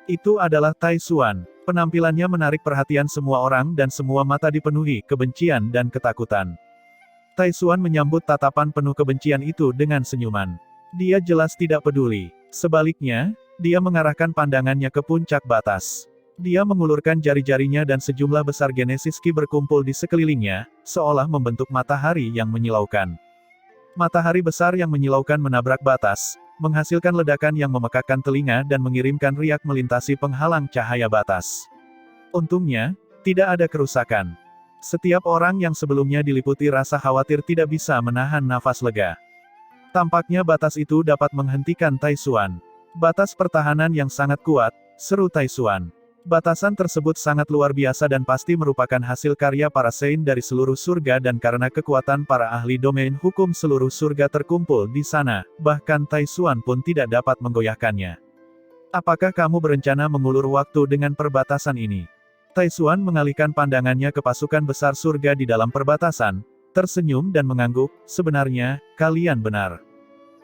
Itu adalah Tai Xuan. Penampilannya menarik perhatian semua orang dan semua mata dipenuhi kebencian dan ketakutan. Tai Xuan menyambut tatapan penuh kebencian itu dengan senyuman. Dia jelas tidak peduli. Sebaliknya, dia mengarahkan pandangannya ke puncak batas. Dia mengulurkan jari-jarinya dan sejumlah besar Genesis Ki berkumpul di sekelilingnya, seolah membentuk matahari yang menyilaukan. Matahari besar yang menyilaukan menabrak batas, menghasilkan ledakan yang memekakkan telinga dan mengirimkan riak melintasi penghalang cahaya batas. Untungnya, tidak ada kerusakan. Setiap orang yang sebelumnya diliputi rasa khawatir tidak bisa menahan nafas lega. Tampaknya batas itu dapat menghentikan Tai Xuan. Batas pertahanan yang sangat kuat, seru Tai Xuan. Batasan tersebut sangat luar biasa dan pasti merupakan hasil karya para Saint dari seluruh surga dan karena kekuatan para ahli domain hukum seluruh surga terkumpul di sana, bahkan Tai Xuan pun tidak dapat menggoyahkannya. Apakah kamu berencana mengulur waktu dengan perbatasan ini? Tai Xuan mengalihkan pandangannya ke pasukan besar surga di dalam perbatasan, tersenyum dan mengangguk, sebenarnya, kalian benar.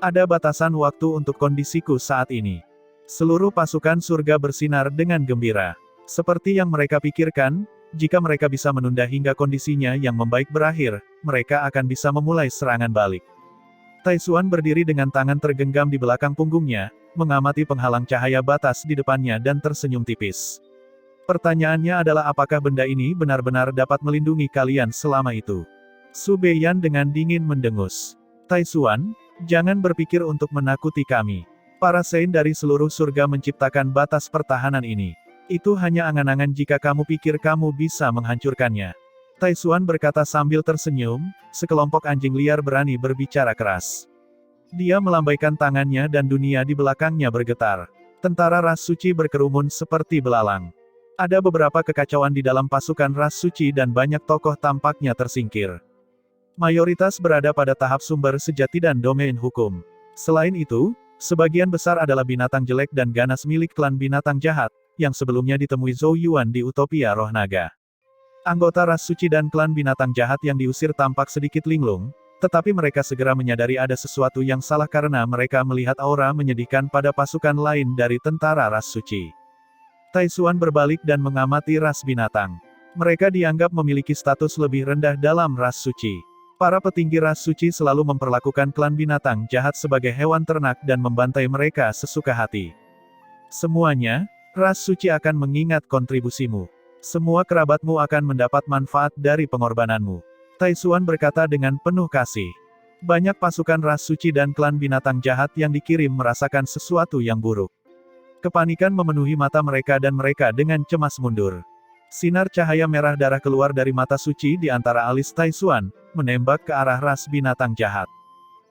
Ada batasan waktu untuk kondisiku saat ini. Seluruh pasukan surga bersinar dengan gembira. Seperti yang mereka pikirkan, jika mereka bisa menunda hingga kondisinya yang membaik berakhir, mereka akan bisa memulai serangan balik. Tai Xuan berdiri dengan tangan tergenggam di belakang punggungnya, mengamati penghalang cahaya batas di depannya dan tersenyum tipis. Pertanyaannya adalah apakah benda ini benar-benar dapat melindungi kalian selama itu? Su Beiyan dengan dingin mendengus. Tai Xuan, jangan berpikir untuk menakuti kami. Para Saint dari seluruh surga menciptakan batas pertahanan ini. Itu hanya angan-angan jika kamu pikir kamu bisa menghancurkannya. Tai Xuan berkata sambil tersenyum, sekelompok anjing liar berani berbicara keras. Dia melambaikan tangannya dan dunia di belakangnya bergetar. Tentara ras suci berkerumun seperti belalang. Ada beberapa kekacauan di dalam pasukan ras suci dan banyak tokoh tampaknya tersingkir. Mayoritas berada pada tahap sumber sejati dan domain hukum. Selain itu, sebagian besar adalah binatang jelek dan ganas milik klan binatang jahat, yang sebelumnya ditemui Zhou Yuan di Utopia Roh Naga. Anggota ras suci dan klan binatang jahat yang diusir tampak sedikit linglung, tetapi mereka segera menyadari ada sesuatu yang salah karena mereka melihat aura menyedihkan pada pasukan lain dari tentara ras suci. Tai Xuan berbalik dan mengamati ras binatang. Mereka dianggap memiliki status lebih rendah dalam ras suci. Para petinggi ras suci selalu memperlakukan klan binatang jahat sebagai hewan ternak dan membantai mereka sesuka hati. Semuanya, ras suci akan mengingat kontribusimu. Semua kerabatmu akan mendapat manfaat dari pengorbananmu. Tai Xuan berkata dengan penuh kasih. Banyak pasukan ras suci dan klan binatang jahat yang dikirim merasakan sesuatu yang buruk. Kepanikan memenuhi mata mereka dan mereka dengan cemas mundur. Sinar cahaya merah darah keluar dari mata suci di antara alis Tai Xuan, menembak ke arah ras binatang jahat.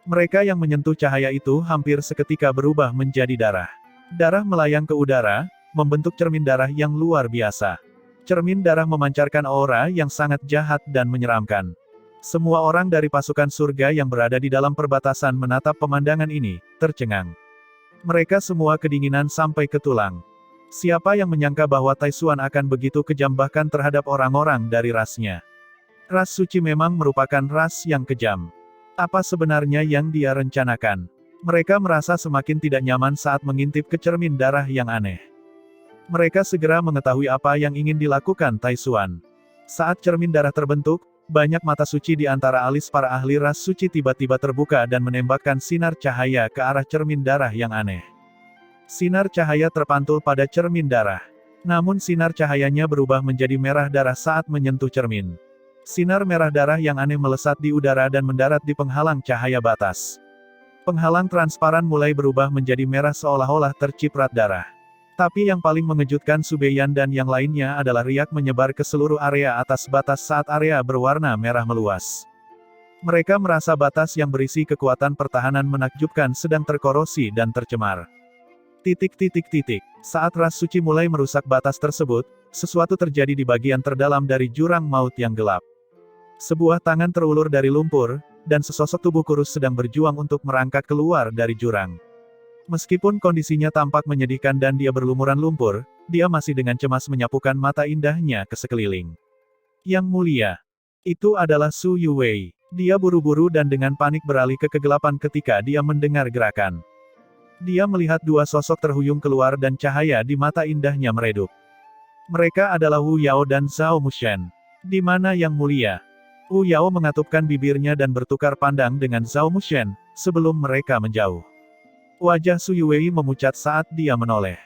Mereka yang menyentuh cahaya itu hampir seketika berubah menjadi darah. Darah melayang ke udara, membentuk cermin darah yang luar biasa. Cermin darah memancarkan aura yang sangat jahat dan menyeramkan. Semua orang dari pasukan surga yang berada di dalam perbatasan menatap pemandangan ini, tercengang. Mereka semua kedinginan sampai ke tulang. Siapa yang menyangka bahwa Tai Xuan akan begitu kejam bahkan terhadap orang-orang dari rasnya. Ras suci memang merupakan ras yang kejam. Apa sebenarnya yang dia rencanakan? Mereka merasa semakin tidak nyaman saat mengintip ke cermin darah yang aneh. Mereka segera mengetahui apa yang ingin dilakukan Tai Xuan. Saat cermin darah terbentuk, banyak mata suci di antara alis para ahli ras suci tiba-tiba terbuka dan menembakkan sinar cahaya ke arah cermin darah yang aneh. Sinar cahaya terpantul pada cermin darah. Namun sinar cahayanya berubah menjadi merah darah saat menyentuh cermin. Sinar merah darah yang aneh melesat di udara dan mendarat di penghalang cahaya batas. Penghalang transparan mulai berubah menjadi merah seolah-olah terciprat darah. Tapi yang paling mengejutkan Su Beiyan dan yang lainnya adalah riak menyebar ke seluruh area atas batas saat area berwarna merah meluas. Mereka merasa batas yang berisi kekuatan pertahanan menakjubkan sedang terkorosi dan tercemar. Saat ras suci mulai merusak batas tersebut, sesuatu terjadi di bagian terdalam dari jurang maut yang gelap. Sebuah tangan terulur dari lumpur, dan sesosok tubuh kurus sedang berjuang untuk merangkak keluar dari jurang. Meskipun kondisinya tampak menyedihkan dan dia berlumuran lumpur, dia masih dengan cemas menyapukan mata indahnya ke sekeliling. Yang mulia, itu adalah Su Yuwei. Dia buru-buru dan dengan panik beralih ke kegelapan ketika dia mendengar gerakan. Dia melihat dua sosok terhuyung keluar dan cahaya di mata indahnya meredup. Mereka adalah Wu Yao dan Zhao Mushen. Di mana yang mulia? Wu Yao mengatupkan bibirnya dan bertukar pandang dengan Zhao Mushen, sebelum mereka menjauh. Wajah Su Yuwei memucat saat dia menoleh.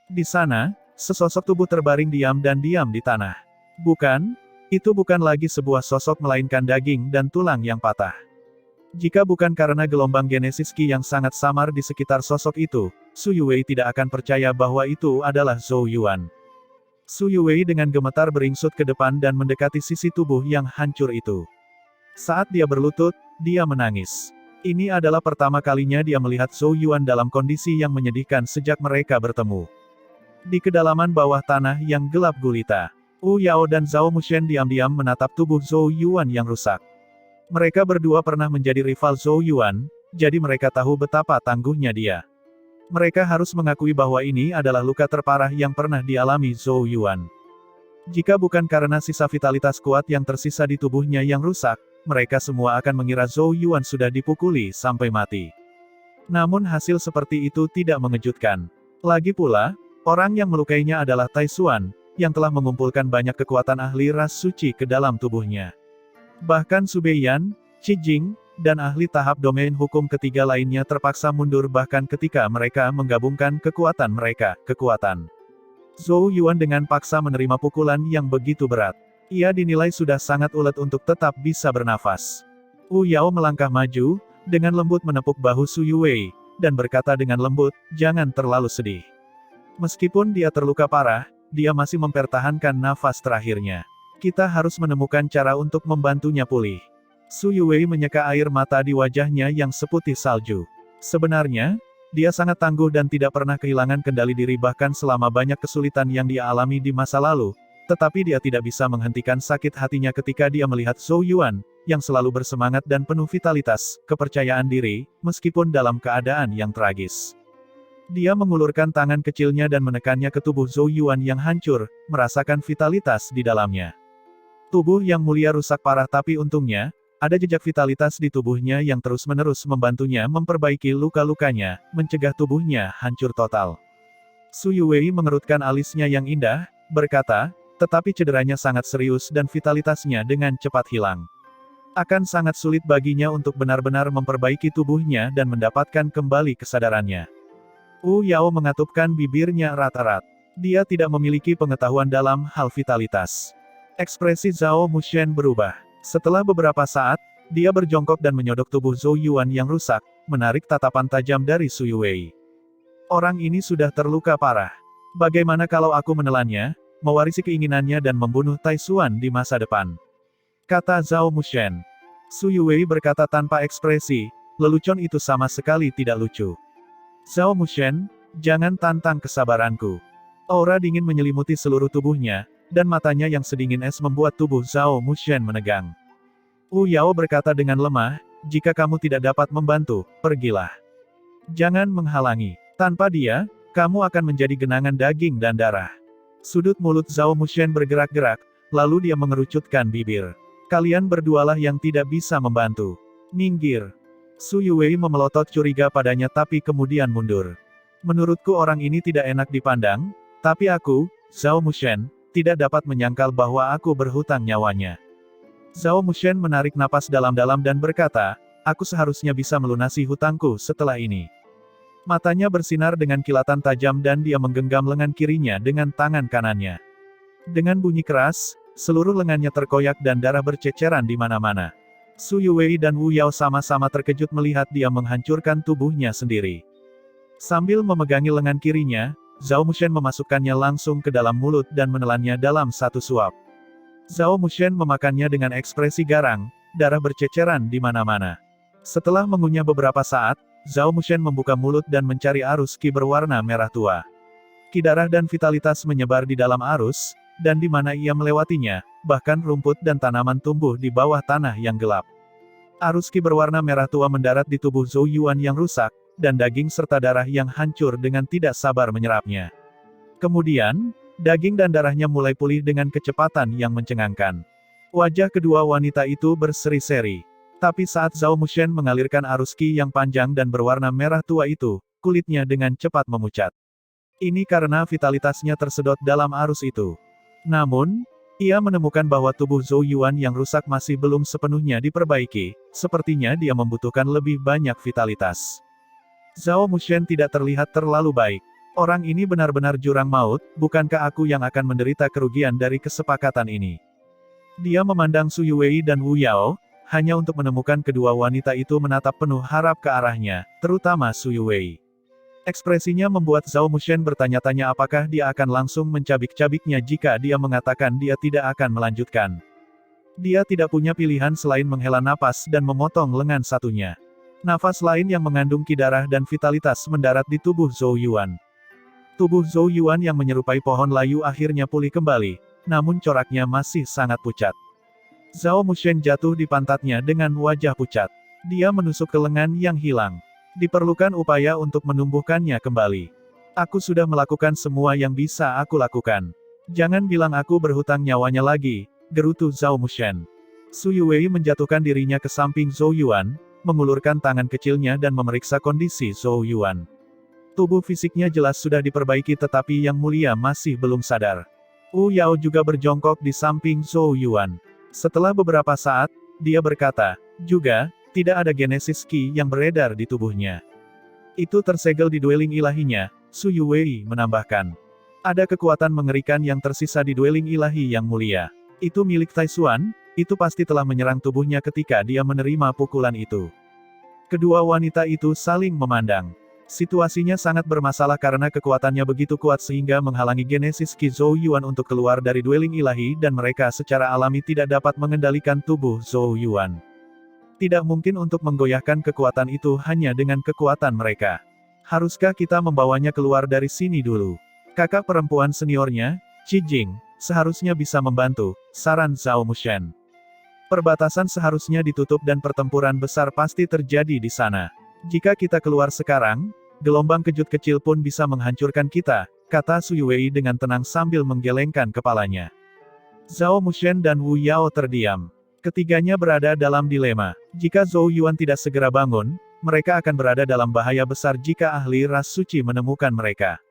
Di sana, sesosok tubuh terbaring diam dan diam di tanah. Bukan, itu bukan lagi sebuah sosok melainkan daging dan tulang yang patah. Jika bukan karena gelombang genesis Qi yang sangat samar di sekitar sosok itu, Su Yuwei tidak akan percaya bahwa itu adalah Zhou Yuan. Su Yuwei dengan gemetar beringsut ke depan dan mendekati sisi tubuh yang hancur itu. Saat dia berlutut, dia menangis. Ini adalah pertama kalinya dia melihat Zhou Yuan dalam kondisi yang menyedihkan sejak mereka bertemu. Di kedalaman bawah tanah yang gelap gulita, Wu Yao dan Zhao Mushen diam-diam menatap tubuh Zhou Yuan yang rusak. Mereka berdua pernah menjadi rival Zhou Yuan, jadi mereka tahu betapa tangguhnya dia. Mereka harus mengakui bahwa ini adalah luka terparah yang pernah dialami Zhou Yuan. Jika bukan karena sisa vitalitas kuat yang tersisa di tubuhnya yang rusak, mereka semua akan mengira Zhou Yuan sudah dipukuli sampai mati. Namun hasil seperti itu tidak mengejutkan. Lagi pula, orang yang melukainya adalah Tai Xuan, yang telah mengumpulkan banyak kekuatan ahli ras suci ke dalam tubuhnya. Bahkan Su Beiyan, Qi Jing, dan ahli tahap domain hukum ketiga lainnya terpaksa mundur bahkan ketika mereka menggabungkan kekuatan mereka, kekuatan Zhou Yuan dengan paksa menerima pukulan yang begitu berat. Ia dinilai sudah sangat ulet untuk tetap bisa bernafas. Wu Yao melangkah maju, dengan lembut menepuk bahu Su Yuwei, dan berkata dengan lembut, "Jangan terlalu sedih." Meskipun dia terluka parah, dia masih mempertahankan nafas terakhirnya. Kita harus menemukan cara untuk membantunya pulih. Su Yuwei menyeka air mata di wajahnya yang seputih salju. Sebenarnya, dia sangat tangguh dan tidak pernah kehilangan kendali diri bahkan selama banyak kesulitan yang dia alami di masa lalu, tetapi dia tidak bisa menghentikan sakit hatinya ketika dia melihat Zhou Yuan, yang selalu bersemangat dan penuh vitalitas, kepercayaan diri, meskipun dalam keadaan yang tragis. Dia mengulurkan tangan kecilnya dan menekannya ke tubuh Zhou Yuan yang hancur, merasakan vitalitas di dalamnya. Tubuh yang mulia rusak parah tapi untungnya, ada jejak vitalitas di tubuhnya yang terus-menerus membantunya memperbaiki luka-lukanya, mencegah tubuhnya hancur total. Su Yuwei mengerutkan alisnya yang indah, berkata, tetapi cederanya sangat serius dan vitalitasnya dengan cepat hilang. Akan sangat sulit baginya untuk benar-benar memperbaiki tubuhnya dan mendapatkan kembali kesadarannya. Wu Yao mengatupkan bibirnya erat-erat. Dia tidak memiliki pengetahuan dalam hal vitalitas. Ekspresi Zhao Mushen berubah. Setelah beberapa saat, dia berjongkok dan menyodok tubuh Zhou Yuan yang rusak, menarik tatapan tajam dari Su Yuwei. Orang ini sudah terluka parah. Bagaimana kalau aku menelannya, mewarisi keinginannya dan membunuh Tai Xuan di masa depan? Kata Zhao Mushen. Su Yuwei berkata tanpa ekspresi, lelucon itu sama sekali tidak lucu. Zhao Mushen, jangan tantang kesabaranku. Aura dingin menyelimuti seluruh tubuhnya, dan matanya yang sedingin es membuat tubuh Zhao Mushen menegang. Wu Yao berkata dengan lemah, jika kamu tidak dapat membantu, pergilah. Jangan menghalangi. Tanpa dia, kamu akan menjadi genangan daging dan darah. Sudut mulut Zhao Mushen bergerak-gerak, lalu dia mengerucutkan bibir. Kalian berdualah yang tidak bisa membantu. Minggir. Su Yuwei memelotot curiga padanya tapi kemudian mundur. Menurutku orang ini tidak enak dipandang, tapi aku, Zhao Mushen, tidak dapat menyangkal bahwa aku berhutang nyawanya. Zhao Mushen menarik napas dalam-dalam dan berkata, aku seharusnya bisa melunasi hutangku setelah ini. Matanya bersinar dengan kilatan tajam dan dia menggenggam lengan kirinya dengan tangan kanannya. Dengan bunyi keras, seluruh lengannya terkoyak dan darah berceceran di mana-mana. Su Yuwei dan Wu Yao sama-sama terkejut melihat dia menghancurkan tubuhnya sendiri. Sambil memegangi lengan kirinya, Zhao Mushen memasukkannya langsung ke dalam mulut dan menelannya dalam satu suap. Zhao Mushen memakannya dengan ekspresi garang, darah berceceran di mana-mana. Setelah mengunyah beberapa saat, Zhao Mushen membuka mulut dan mencari arus ki berwarna merah tua. Ki darah dan vitalitas menyebar di dalam arus, dan di mana ia melewatinya, bahkan rumput dan tanaman tumbuh di bawah tanah yang gelap. Arus ki berwarna merah tua mendarat di tubuh Zhou Yuan yang rusak, dan daging serta darah yang hancur dengan tidak sabar menyerapnya. Kemudian, daging dan darahnya mulai pulih dengan kecepatan yang mencengangkan. Wajah kedua wanita itu berseri-seri. Tapi saat Zhao Mushen mengalirkan arus ki yang panjang dan berwarna merah tua itu, kulitnya dengan cepat memucat. Ini karena vitalitasnya tersedot dalam arus itu. Namun, ia menemukan bahwa tubuh Zhou Yuan yang rusak masih belum sepenuhnya diperbaiki, sepertinya dia membutuhkan lebih banyak vitalitas. Zhao Mushen tidak terlihat terlalu baik. Orang ini benar-benar jurang maut, bukankah aku yang akan menderita kerugian dari kesepakatan ini? Dia memandang Su Yuwei dan Wu Yao, hanya untuk menemukan kedua wanita itu menatap penuh harap ke arahnya, terutama Su Yuwei. Ekspresinya membuat Zhao Mushen bertanya-tanya apakah dia akan langsung mencabik-cabiknya jika dia mengatakan dia tidak akan melanjutkan. Dia tidak punya pilihan selain menghela napas dan memotong lengan satunya. Nafas lain yang mengandung ki darah dan vitalitas mendarat di tubuh Zhou Yuan. Tubuh Zhou Yuan yang menyerupai pohon layu akhirnya pulih kembali, namun coraknya masih sangat pucat. Zhao Mushen jatuh di pantatnya dengan wajah pucat. Dia menusuk ke lengan yang hilang. Diperlukan upaya untuk menumbuhkannya kembali. Aku sudah melakukan semua yang bisa aku lakukan. Jangan bilang aku berhutang nyawanya lagi, gerutu Zhao Mushen. Su Yuwei menjatuhkan dirinya ke samping Zhou Yuan, mengulurkan tangan kecilnya dan memeriksa kondisi Zhou Yuan. Tubuh fisiknya jelas sudah diperbaiki tetapi yang mulia masih belum sadar. Wu Yao juga berjongkok di samping Zhou Yuan. Setelah beberapa saat, dia berkata, juga, Tidak ada Genesis Ki yang beredar di tubuhnya. Itu tersegel di dwelling ilahinya, Su Yuwei menambahkan. Ada kekuatan mengerikan yang tersisa di dwelling ilahi yang mulia. Itu milik Taisuan, itu pasti telah menyerang tubuhnya ketika dia menerima pukulan itu. Kedua wanita itu saling memandang. Situasinya sangat bermasalah karena kekuatannya begitu kuat sehingga menghalangi Genesis Ki Zhou Yuan untuk keluar dari dwelling ilahi dan mereka secara alami tidak dapat mengendalikan tubuh Zhou Yuan. Tidak mungkin untuk menggoyahkan kekuatan itu hanya dengan kekuatan mereka. Haruskah kita membawanya keluar dari sini dulu? Kakak perempuan seniornya, Qi Jing, seharusnya bisa membantu, saran Zhao Mushen. Perbatasan seharusnya ditutup dan pertempuran besar pasti terjadi di sana. Jika kita keluar sekarang, gelombang kejut kecil pun bisa menghancurkan kita, kata Su Yuwei dengan tenang sambil menggelengkan kepalanya. Zhao Mushen dan Wu Yao terdiam. Ketiganya berada dalam dilema. Jika Zhou Yuan tidak segera bangun, mereka akan berada dalam bahaya besar jika ahli ras suci menemukan mereka.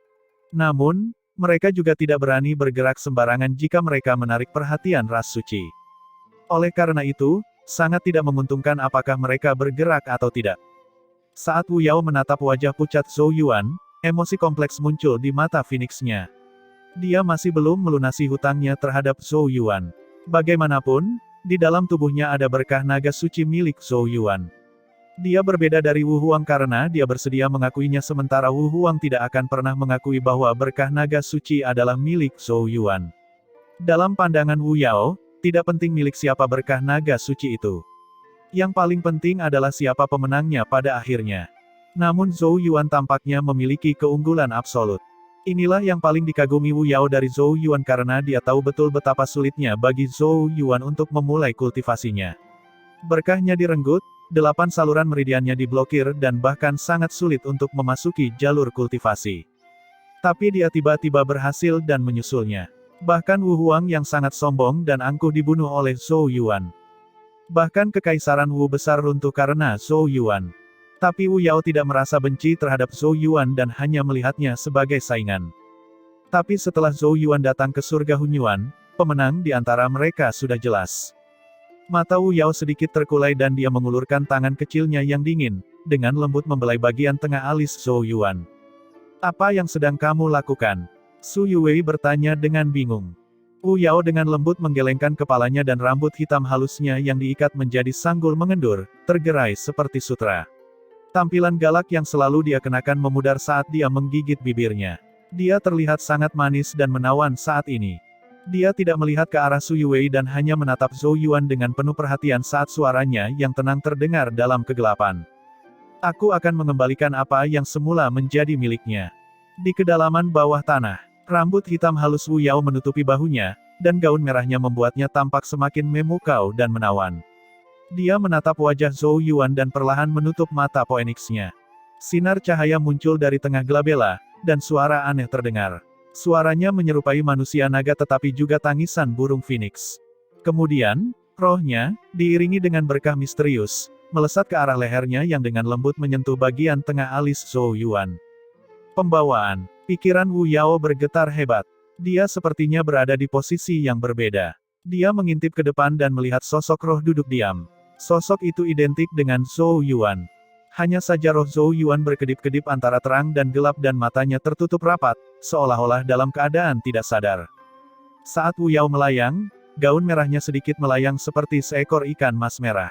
Namun, mereka juga tidak berani bergerak sembarangan jika mereka menarik perhatian ras suci. Oleh karena itu, sangat tidak menguntungkan apakah mereka bergerak atau tidak. Saat Wu Yao menatap wajah pucat Zhou Yuan, emosi kompleks muncul di mata Phoenix-nya. Dia masih belum melunasi hutangnya terhadap Zhou Yuan. Bagaimanapun, di dalam tubuhnya ada berkah naga suci milik Zhou Yuan. Dia berbeda dari Wu Huang karena dia bersedia mengakuinya sementara Wu Huang tidak akan pernah mengakui bahwa berkah naga suci adalah milik Zhou Yuan. Dalam pandangan Wu Yao, tidak penting milik siapa berkah naga suci itu. Yang paling penting adalah siapa pemenangnya pada akhirnya. Namun Zhou Yuan tampaknya memiliki keunggulan absolut. Inilah yang paling dikagumi Wu Yao dari Zhou Yuan karena dia tahu betul betapa sulitnya bagi Zhou Yuan untuk memulai kultivasinya. Berkahnya direnggut, 8 saluran meridiannya diblokir dan bahkan sangat sulit untuk memasuki jalur kultivasi. Tapi dia tiba-tiba berhasil dan menyusulnya. Bahkan Wu Huang yang sangat sombong dan angkuh dibunuh oleh Zhou Yuan. Bahkan kekaisaran Wu besar runtuh karena Zhou Yuan. Tapi Wu Yao tidak merasa benci terhadap Zhou Yuan dan hanya melihatnya sebagai saingan. Tapi setelah Zhou Yuan datang ke surga Hunyuan, pemenang di antara mereka sudah jelas. Mata Wu Yao sedikit terkulai dan dia mengulurkan tangan kecilnya yang dingin, dengan lembut membelai bagian tengah alis Zhou Yuan. Apa yang sedang kamu lakukan? Su Yuwei bertanya dengan bingung. Wu Yao dengan lembut menggelengkan kepalanya dan rambut hitam halusnya yang diikat menjadi sanggul mengendur, tergerai seperti sutra. Tampilan galak yang selalu dia kenakan memudar saat dia menggigit bibirnya. Dia terlihat sangat manis dan menawan saat ini. Dia tidak melihat ke arah Su Yuwei dan hanya menatap Zhou Yuan dengan penuh perhatian saat suaranya yang tenang terdengar dalam kegelapan. Aku akan mengembalikan apa yang semula menjadi miliknya. Di kedalaman bawah tanah, rambut hitam halus Wu Yao menutupi bahunya, dan gaun merahnya membuatnya tampak semakin memukau dan menawan. Dia menatap wajah Zhou Yuan dan perlahan menutup mata Phoenix-nya. Sinar cahaya muncul dari tengah gelabela, dan suara aneh terdengar. Suaranya menyerupai manusia naga tetapi juga tangisan burung Phoenix. Kemudian, rohnya, diiringi dengan berkah misterius, melesat ke arah lehernya yang dengan lembut menyentuh bagian tengah alis Zhou Yuan. Pembawaan. Pikiran Wu Yao bergetar hebat. Dia sepertinya berada di posisi yang berbeda. Dia mengintip ke depan dan melihat sosok roh duduk diam. Sosok itu identik dengan Zhou Yuan. Hanya saja roh Zhou Yuan berkedip-kedip antara terang dan gelap dan matanya tertutup rapat, seolah-olah dalam keadaan tidak sadar. Saat Wu Yao melayang, gaun merahnya sedikit melayang seperti seekor ikan mas merah.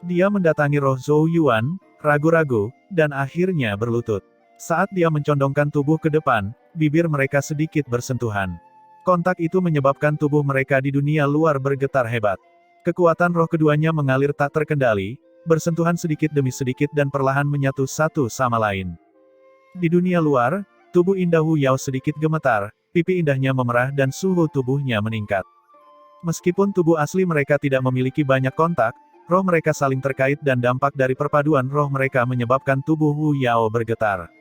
Dia mendatangi roh Zhou Yuan, ragu-ragu, dan akhirnya berlutut. Saat dia mencondongkan tubuh ke depan, bibir mereka sedikit bersentuhan. Kontak itu menyebabkan tubuh mereka di dunia luar bergetar hebat. Kekuatan roh keduanya mengalir tak terkendali, bersentuhan sedikit demi sedikit dan perlahan menyatu satu sama lain. Di dunia luar, tubuh indah Wu Yao sedikit gemetar, pipi indahnya memerah dan suhu tubuhnya meningkat. Meskipun tubuh asli mereka tidak memiliki banyak kontak, roh mereka saling terkait dan dampak dari perpaduan roh mereka menyebabkan tubuh Wu Yao bergetar.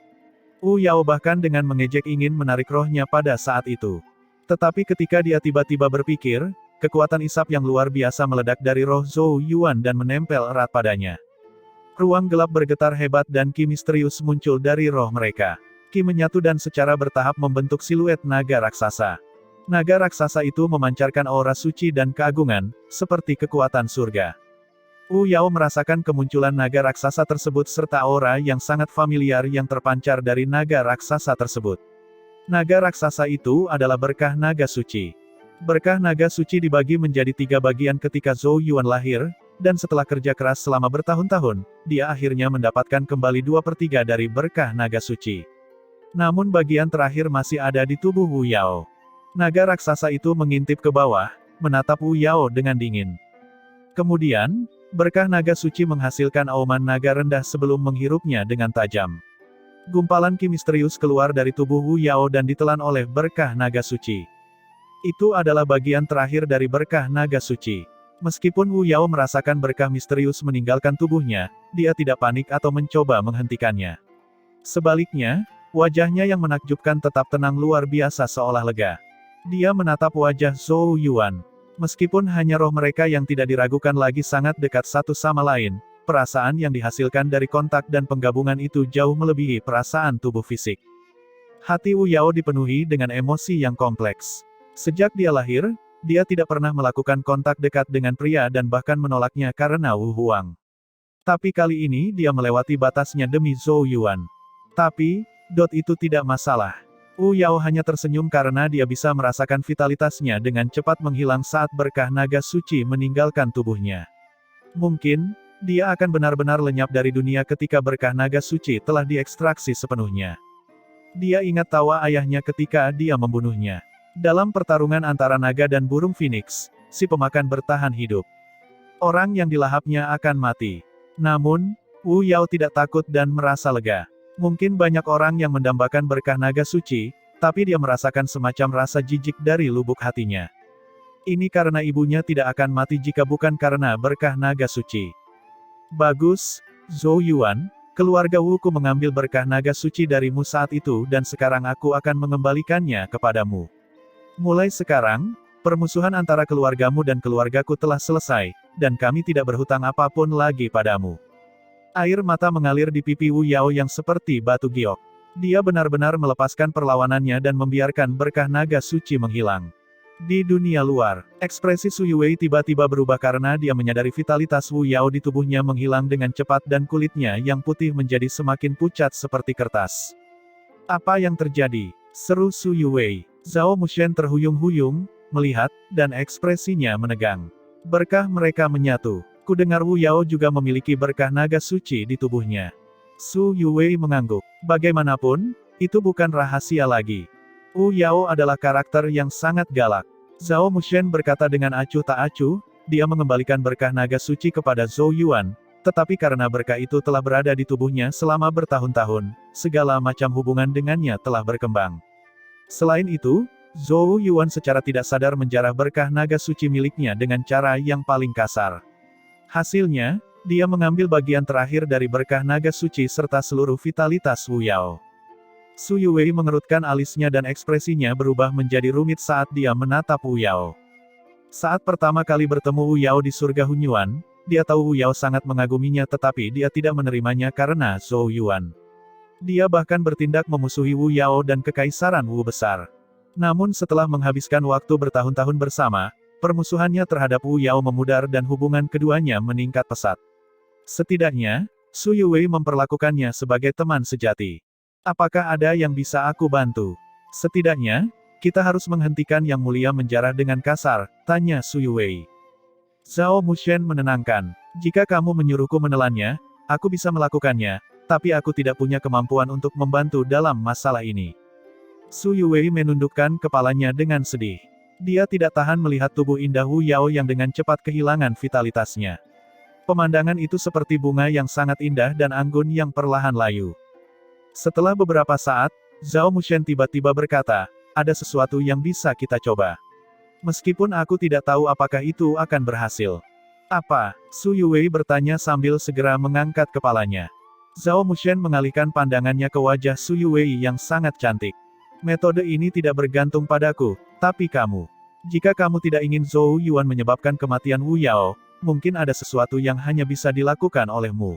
Wu Yao bahkan dengan mengejek ingin menarik rohnya pada saat itu. Tetapi ketika dia tiba-tiba berpikir, kekuatan isap yang luar biasa meledak dari roh Zhou Yuan dan menempel erat padanya. Ruang gelap bergetar hebat dan ki misterius muncul dari roh mereka. Ki menyatu dan secara bertahap membentuk siluet naga raksasa. Naga raksasa itu memancarkan aura suci dan keagungan, seperti kekuatan surga. Wu Yao merasakan kemunculan naga raksasa tersebut serta aura yang sangat familiar yang terpancar dari naga raksasa tersebut. Naga raksasa itu adalah berkah naga suci. Berkah naga suci dibagi menjadi 3 bagian ketika Zhou Yuan lahir, dan setelah kerja keras selama bertahun-tahun, dia akhirnya mendapatkan kembali 2/3 dari berkah naga suci. Namun bagian terakhir masih ada di tubuh Wu Yao. Naga raksasa itu mengintip ke bawah, menatap Wu Yao dengan dingin. Kemudian, berkah naga suci menghasilkan auman naga rendah sebelum menghirupnya dengan tajam. Gumpalan ki misterius keluar dari tubuh Wu Yao dan ditelan oleh berkah naga suci. Itu adalah bagian terakhir dari berkah naga suci. Meskipun Wu Yao merasakan berkah misterius meninggalkan tubuhnya, dia tidak panik atau mencoba menghentikannya. Sebaliknya, wajahnya yang menakjubkan tetap tenang luar biasa seolah lega. Dia menatap wajah Zhou Yuan. Meskipun hanya roh mereka yang tidak diragukan lagi sangat dekat satu sama lain, perasaan yang dihasilkan dari kontak dan penggabungan itu jauh melebihi perasaan tubuh fisik. Hati Wu Yao dipenuhi dengan emosi yang kompleks. Sejak dia lahir, dia tidak pernah melakukan kontak dekat dengan pria dan bahkan menolaknya karena Wu Huang. Tapi kali ini dia melewati batasnya demi Zhou Yuan. Tapi, itu tidak masalah. Wu Yao hanya tersenyum karena dia bisa merasakan vitalitasnya dengan cepat menghilang saat berkah naga suci meninggalkan tubuhnya. Mungkin, dia akan benar-benar lenyap dari dunia ketika berkah naga suci telah diekstraksi sepenuhnya. Dia ingat tawa ayahnya ketika dia membunuhnya. Dalam pertarungan antara naga dan burung phoenix, si pemakan bertahan hidup. Orang yang dilahapnya akan mati. Namun, Wu Yao tidak takut dan merasa lega. Mungkin banyak orang yang mendambakan berkah naga suci, tapi dia merasakan semacam rasa jijik dari lubuk hatinya. Ini karena ibunya tidak akan mati jika bukan karena berkah naga suci. Bagus, Zhou Yuan, keluarga Wuku mengambil berkah naga suci darimu saat itu dan sekarang aku akan mengembalikannya kepadamu. Mulai sekarang, permusuhan antara keluargamu dan keluargaku telah selesai, dan kami tidak berhutang apapun lagi padamu. Air mata mengalir di pipi Wu Yao yang seperti batu giok. Dia benar-benar melepaskan perlawanannya dan membiarkan berkah naga suci menghilang. Di dunia luar, ekspresi Su Yuwei tiba-tiba berubah karena dia menyadari vitalitas Wu Yao di tubuhnya menghilang dengan cepat dan kulitnya yang putih menjadi semakin pucat seperti kertas. Apa yang terjadi? Seru Su Yuwei. Zhao Mushen terhuyung-huyung, melihat, dan ekspresinya menegang. Berkah mereka menyatu. Kudengar Wu Yao juga memiliki berkah naga suci di tubuhnya. Su Yuwei mengangguk. Bagaimanapun, itu bukan rahasia lagi. Wu Yao adalah karakter yang sangat galak. Zhao Mushen berkata dengan acuh tak acuh, dia mengembalikan berkah naga suci kepada Zhou Yuan, tetapi karena berkah itu telah berada di tubuhnya selama bertahun-tahun, segala macam hubungan dengannya telah berkembang. Selain itu, Zhou Yuan secara tidak sadar menjarah berkah naga suci miliknya dengan cara yang paling kasar. Hasilnya, dia mengambil bagian terakhir dari berkah naga suci serta seluruh vitalitas Wu Yao. Su Yuwei mengerutkan alisnya dan ekspresinya berubah menjadi rumit saat dia menatap Wu Yao. Saat pertama kali bertemu Wu Yao di surga Hunyuan, dia tahu Wu Yao sangat mengaguminya tetapi dia tidak menerimanya karena Zhou Yuan. Dia bahkan bertindak memusuhi Wu Yao dan kekaisaran Wu besar. Namun setelah menghabiskan waktu bertahun-tahun bersama, permusuhannya terhadap Wu Yao memudar dan hubungan keduanya meningkat pesat. Setidaknya, Su Yuwei memperlakukannya sebagai teman sejati. Apakah ada yang bisa aku bantu? Setidaknya, kita harus menghentikan Yang Mulia menjarah dengan kasar, tanya Su Yuwei. Zhao Mushen menenangkan. Jika kamu menyuruhku menelannya, aku bisa melakukannya, tapi aku tidak punya kemampuan untuk membantu dalam masalah ini. Su Yuwei menundukkan kepalanya dengan sedih. Dia tidak tahan melihat tubuh indah Wu Yao yang dengan cepat kehilangan vitalitasnya. Pemandangan itu seperti bunga yang sangat indah dan anggun yang perlahan layu. Setelah beberapa saat, Zhao Mushen tiba-tiba berkata, ada sesuatu yang bisa kita coba. Meskipun aku tidak tahu apakah itu akan berhasil. Apa? Su Yuwei bertanya sambil segera mengangkat kepalanya. Zhao Mushen mengalihkan pandangannya ke wajah Su Yuwei yang sangat cantik. Metode ini tidak bergantung padaku, tapi kamu. Jika kamu tidak ingin Zhou Yuan menyebabkan kematian Wu Yao, mungkin ada sesuatu yang hanya bisa dilakukan olehmu.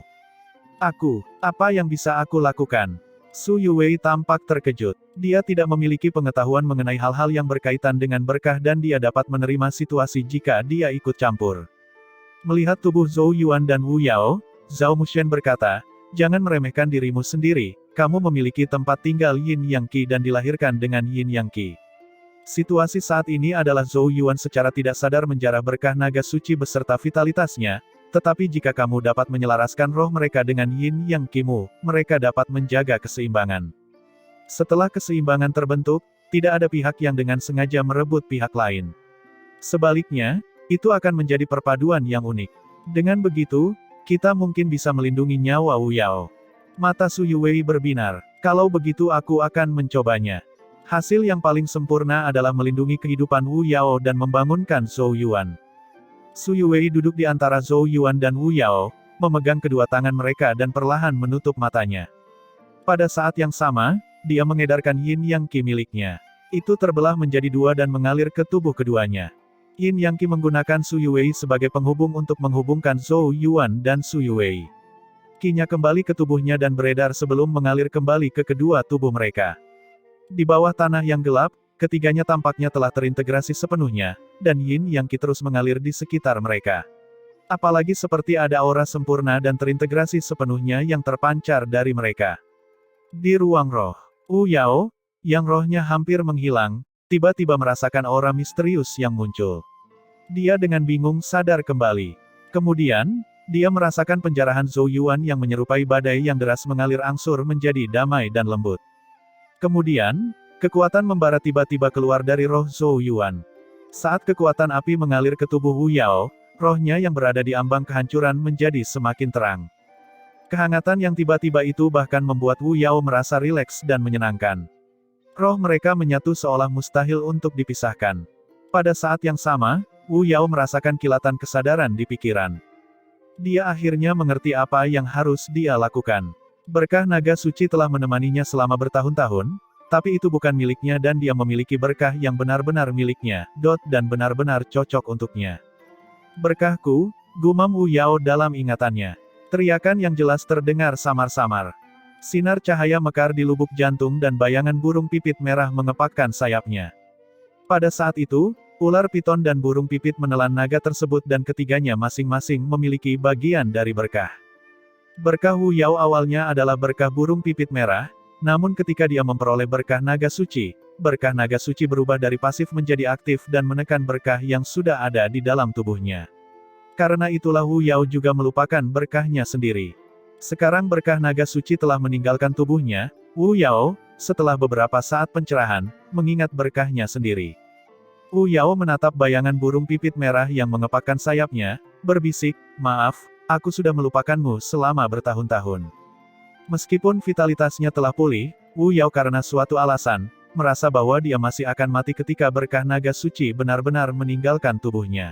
Aku, apa yang bisa aku lakukan? Su Yuwei tampak terkejut. Dia tidak memiliki pengetahuan mengenai hal-hal yang berkaitan dengan berkah dan dia dapat menerima situasi jika dia ikut campur. Melihat tubuh Zhou Yuan dan Wu Yao, Zhao Mushen berkata, "Jangan meremehkan dirimu sendiri, kamu memiliki tempat tinggal Yin Yang Qi dan dilahirkan dengan Yin Yang Qi." Situasi saat ini adalah Zhou Yuan secara tidak sadar menjarah berkah naga suci beserta vitalitasnya, tetapi jika kamu dapat menyelaraskan roh mereka dengan Yin Yang Qi-mu, mereka dapat menjaga keseimbangan. Setelah keseimbangan terbentuk, tidak ada pihak yang dengan sengaja merebut pihak lain. Sebaliknya, itu akan menjadi perpaduan yang unik. Dengan begitu, kita mungkin bisa melindungi nyawa Wu Yao. Mata Su Yuwei berbinar. Kalau begitu aku akan mencobanya. Hasil yang paling sempurna adalah melindungi kehidupan Wu Yao dan membangunkan Zhou Yuan. Su Yuwei duduk di antara Zhou Yuan dan Wu Yao, memegang kedua tangan mereka dan perlahan menutup matanya. Pada saat yang sama, dia mengedarkan Yin Yang Qi miliknya. Itu terbelah menjadi dua dan mengalir ke tubuh keduanya. Yin Yang Qi menggunakan Su Yuwei sebagai penghubung untuk menghubungkan Zhou Yuan dan Su Yuwei. Qi-nya kembali ke tubuhnya dan beredar sebelum mengalir kembali ke kedua tubuh mereka. Di bawah tanah yang gelap, ketiganya tampaknya telah terintegrasi sepenuhnya, dan Yin Yang Qi terus mengalir di sekitar mereka. Apalagi seperti ada aura sempurna dan terintegrasi sepenuhnya yang terpancar dari mereka. Di ruang roh, Wu Yao, yang rohnya hampir menghilang, tiba-tiba merasakan aura misterius yang muncul. Dia dengan bingung sadar kembali. Kemudian, dia merasakan penjarahan Zhou Yuan yang menyerupai badai yang deras mengalir angsur menjadi damai dan lembut. Kemudian, kekuatan membara tiba-tiba keluar dari roh Zhou Yuan. Saat kekuatan api mengalir ke tubuh Wu Yao, rohnya yang berada di ambang kehancuran menjadi semakin terang. Kehangatan yang tiba-tiba itu bahkan membuat Wu Yao merasa rileks dan menyenangkan. Roh mereka menyatu seolah mustahil untuk dipisahkan. Pada saat yang sama, Wu Yao merasakan kilatan kesadaran di pikiran. Dia akhirnya mengerti apa yang harus dia lakukan. Berkah naga suci telah menemaninya selama bertahun-tahun, tapi itu bukan miliknya dan dia memiliki berkah yang benar-benar miliknya, dan benar-benar cocok untuknya. "Berkahku," gumam Wu Yao dalam ingatannya. Teriakan yang jelas terdengar samar-samar. Sinar cahaya mekar di lubuk jantung dan bayangan burung pipit merah mengepakkan sayapnya. Pada saat itu, ular piton dan burung pipit menelan naga tersebut dan ketiganya masing-masing memiliki bagian dari berkah. Berkah Wu Yao awalnya adalah berkah burung pipit merah, namun ketika dia memperoleh berkah naga suci berubah dari pasif menjadi aktif dan menekan berkah yang sudah ada di dalam tubuhnya. Karena itulah Wu Yao juga melupakan berkahnya sendiri. Sekarang berkah naga suci telah meninggalkan tubuhnya, Wu Yao, setelah beberapa saat pencerahan, mengingat berkahnya sendiri. Wu Yao menatap bayangan burung pipit merah yang mengepakkan sayapnya, berbisik, "Maaf, aku sudah melupakanmu selama bertahun-tahun." Meskipun vitalitasnya telah pulih, Wu Yao karena suatu alasan, merasa bahwa dia masih akan mati ketika berkah naga suci benar-benar meninggalkan tubuhnya.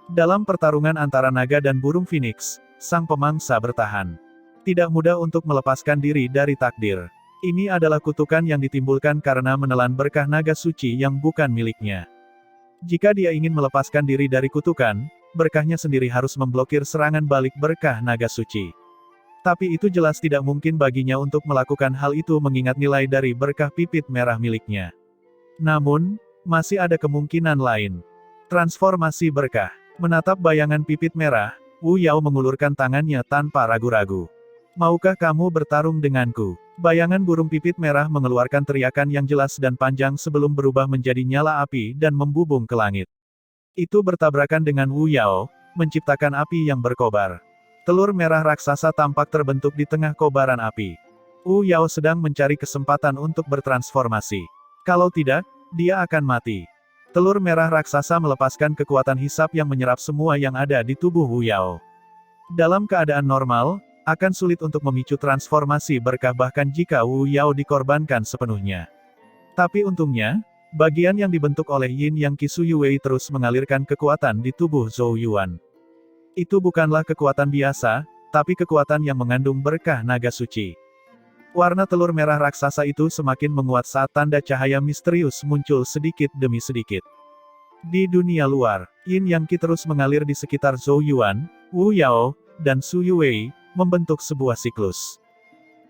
Dalam pertarungan antara naga dan burung phoenix, sang pemangsa bertahan. Tidak mudah untuk melepaskan diri dari takdir. Ini adalah kutukan yang ditimbulkan karena menelan berkah naga suci yang bukan miliknya. Jika dia ingin melepaskan diri dari kutukan, berkahnya sendiri harus memblokir serangan balik berkah naga suci. Tapi itu jelas tidak mungkin baginya untuk melakukan hal itu mengingat nilai dari berkah pipit merah miliknya. Namun, masih ada kemungkinan lain. Transformasi berkah. Menatap bayangan pipit merah, Wu Yao mengulurkan tangannya tanpa ragu-ragu. "Maukah kamu bertarung denganku?" Bayangan burung pipit merah mengeluarkan teriakan yang jelas dan panjang sebelum berubah menjadi nyala api dan membubung ke langit. Itu bertabrakan dengan Wu Yao, menciptakan api yang berkobar. Telur merah raksasa tampak terbentuk di tengah kobaran api. Wu Yao sedang mencari kesempatan untuk bertransformasi. Kalau tidak, dia akan mati. Telur merah raksasa melepaskan kekuatan hisap yang menyerap semua yang ada di tubuh Wu Yao. Dalam keadaan normal, akan sulit untuk memicu transformasi berkah bahkan jika Wu Yao dikorbankan sepenuhnya. Tapi untungnya, bagian yang dibentuk oleh Yin Yang Qi Su Yuwei terus mengalirkan kekuatan di tubuh Zhou Yuan. Itu bukanlah kekuatan biasa, tapi kekuatan yang mengandung berkah naga suci. Warna telur merah raksasa itu semakin menguat saat tanda cahaya misterius muncul sedikit demi sedikit. Di dunia luar, Yin Yang Qi terus mengalir di sekitar Zhou Yuan, Wu Yao, dan Su Yuwei, membentuk sebuah siklus.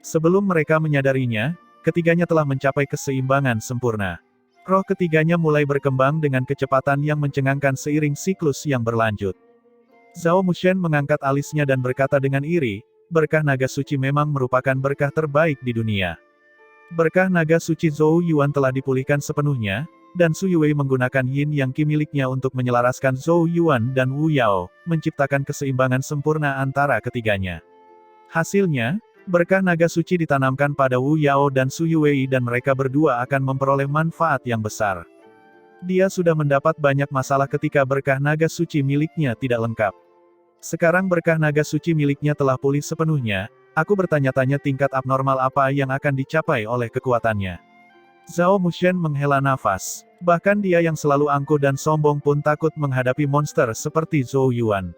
Sebelum mereka menyadarinya, ketiganya telah mencapai keseimbangan sempurna. Roh ketiganya mulai berkembang dengan kecepatan yang mencengangkan seiring siklus yang berlanjut. Zhao Mushen mengangkat alisnya dan berkata dengan iri, berkah naga suci memang merupakan berkah terbaik di dunia. Berkah naga suci Zhou Yuan telah dipulihkan sepenuhnya, dan Su Yue menggunakan Yin Yang Qi miliknya untuk menyelaraskan Zhou Yuan dan Wu Yao, menciptakan keseimbangan sempurna antara ketiganya. Hasilnya, berkah naga suci ditanamkan pada Wu Yao dan Su Yue dan mereka berdua akan memperoleh manfaat yang besar. Dia sudah mendapat banyak masalah ketika berkah naga suci miliknya tidak lengkap. Sekarang berkah naga suci miliknya telah pulih sepenuhnya, aku bertanya-tanya tingkat abnormal apa yang akan dicapai oleh kekuatannya. Zhao Mushen menghela nafas. Bahkan dia yang selalu angkuh dan sombong pun takut menghadapi monster seperti Zhou Yuan.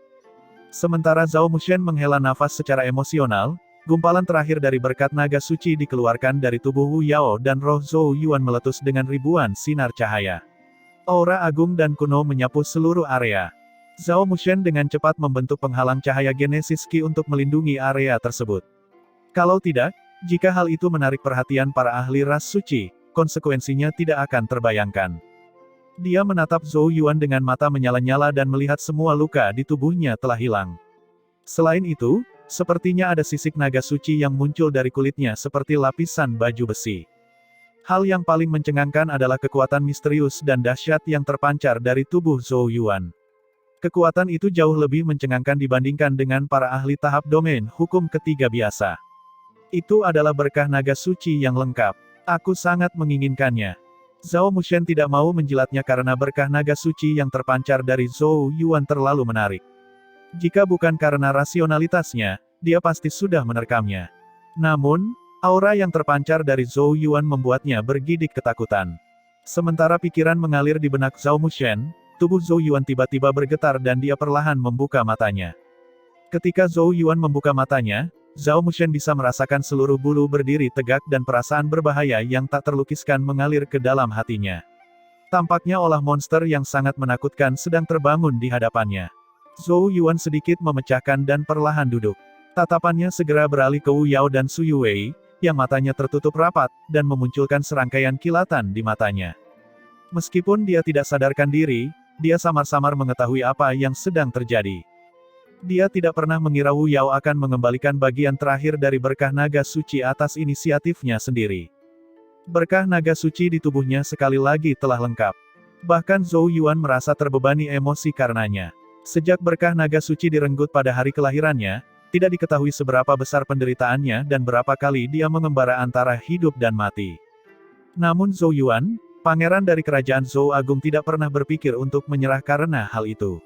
Sementara Zhao Mushen menghela nafas secara emosional, gumpalan terakhir dari berkat naga suci dikeluarkan dari tubuh Wu Yao dan roh Zhou Yuan meletus dengan ribuan sinar cahaya. Aura agung dan kuno menyapu seluruh area. Zhao Mushen dengan cepat membentuk penghalang cahaya Genesis Qi untuk melindungi area tersebut. Kalau tidak, jika hal itu menarik perhatian para ahli ras suci, konsekuensinya tidak akan terbayangkan. Dia menatap Zhou Yuan dengan mata menyala-nyala dan melihat semua luka di tubuhnya telah hilang. Selain itu, sepertinya ada sisik naga suci yang muncul dari kulitnya seperti lapisan baju besi. Hal yang paling mencengangkan adalah kekuatan misterius dan dahsyat yang terpancar dari tubuh Zhou Yuan. Kekuatan itu jauh lebih mencengangkan dibandingkan dengan para ahli tahap domain hukum ketiga biasa. Itu adalah berkah naga suci yang lengkap. Aku sangat menginginkannya. Zhao Mushen tidak mau menjilatnya karena berkah naga suci yang terpancar dari Zhou Yuan terlalu menarik. Jika bukan karena rasionalitasnya, dia pasti sudah menerkamnya. Namun, aura yang terpancar dari Zhou Yuan membuatnya bergidik ketakutan. Sementara pikiran mengalir di benak Zhao Mushen, tubuh Zhou Yuan tiba-tiba bergetar dan dia perlahan membuka matanya. Ketika Zhou Yuan membuka matanya, Zhao Mushen bisa merasakan seluruh bulu berdiri tegak dan perasaan berbahaya yang tak terlukiskan mengalir ke dalam hatinya. Tampaknya olah monster yang sangat menakutkan sedang terbangun di hadapannya. Zhou Yuan sedikit memecahkan dan perlahan duduk. Tatapannya segera beralih ke Wu Yao dan Su Yue, yang matanya tertutup rapat, dan memunculkan serangkaian kilatan di matanya. Meskipun dia tidak sadarkan diri, dia samar-samar mengetahui apa yang sedang terjadi. Dia tidak pernah mengira Wu Yao akan mengembalikan bagian terakhir dari berkah naga suci atas inisiatifnya sendiri. Berkah naga suci di tubuhnya sekali lagi telah lengkap. Bahkan Zhou Yuan merasa terbebani emosi karenanya. Sejak berkah naga suci direnggut pada hari kelahirannya, tidak diketahui seberapa besar penderitaannya dan berapa kali dia mengembara antara hidup dan mati. Namun Zhou Yuan, pangeran dari kerajaan Zhou Agung tidak pernah berpikir untuk menyerah karena hal itu.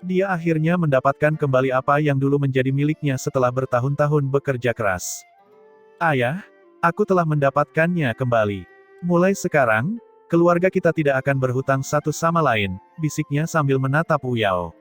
Dia akhirnya mendapatkan kembali apa yang dulu menjadi miliknya setelah bertahun-tahun bekerja keras. Ayah, aku telah mendapatkannya kembali. Mulai sekarang, keluarga kita tidak akan berhutang satu sama lain, bisiknya sambil menatap Wu Yao.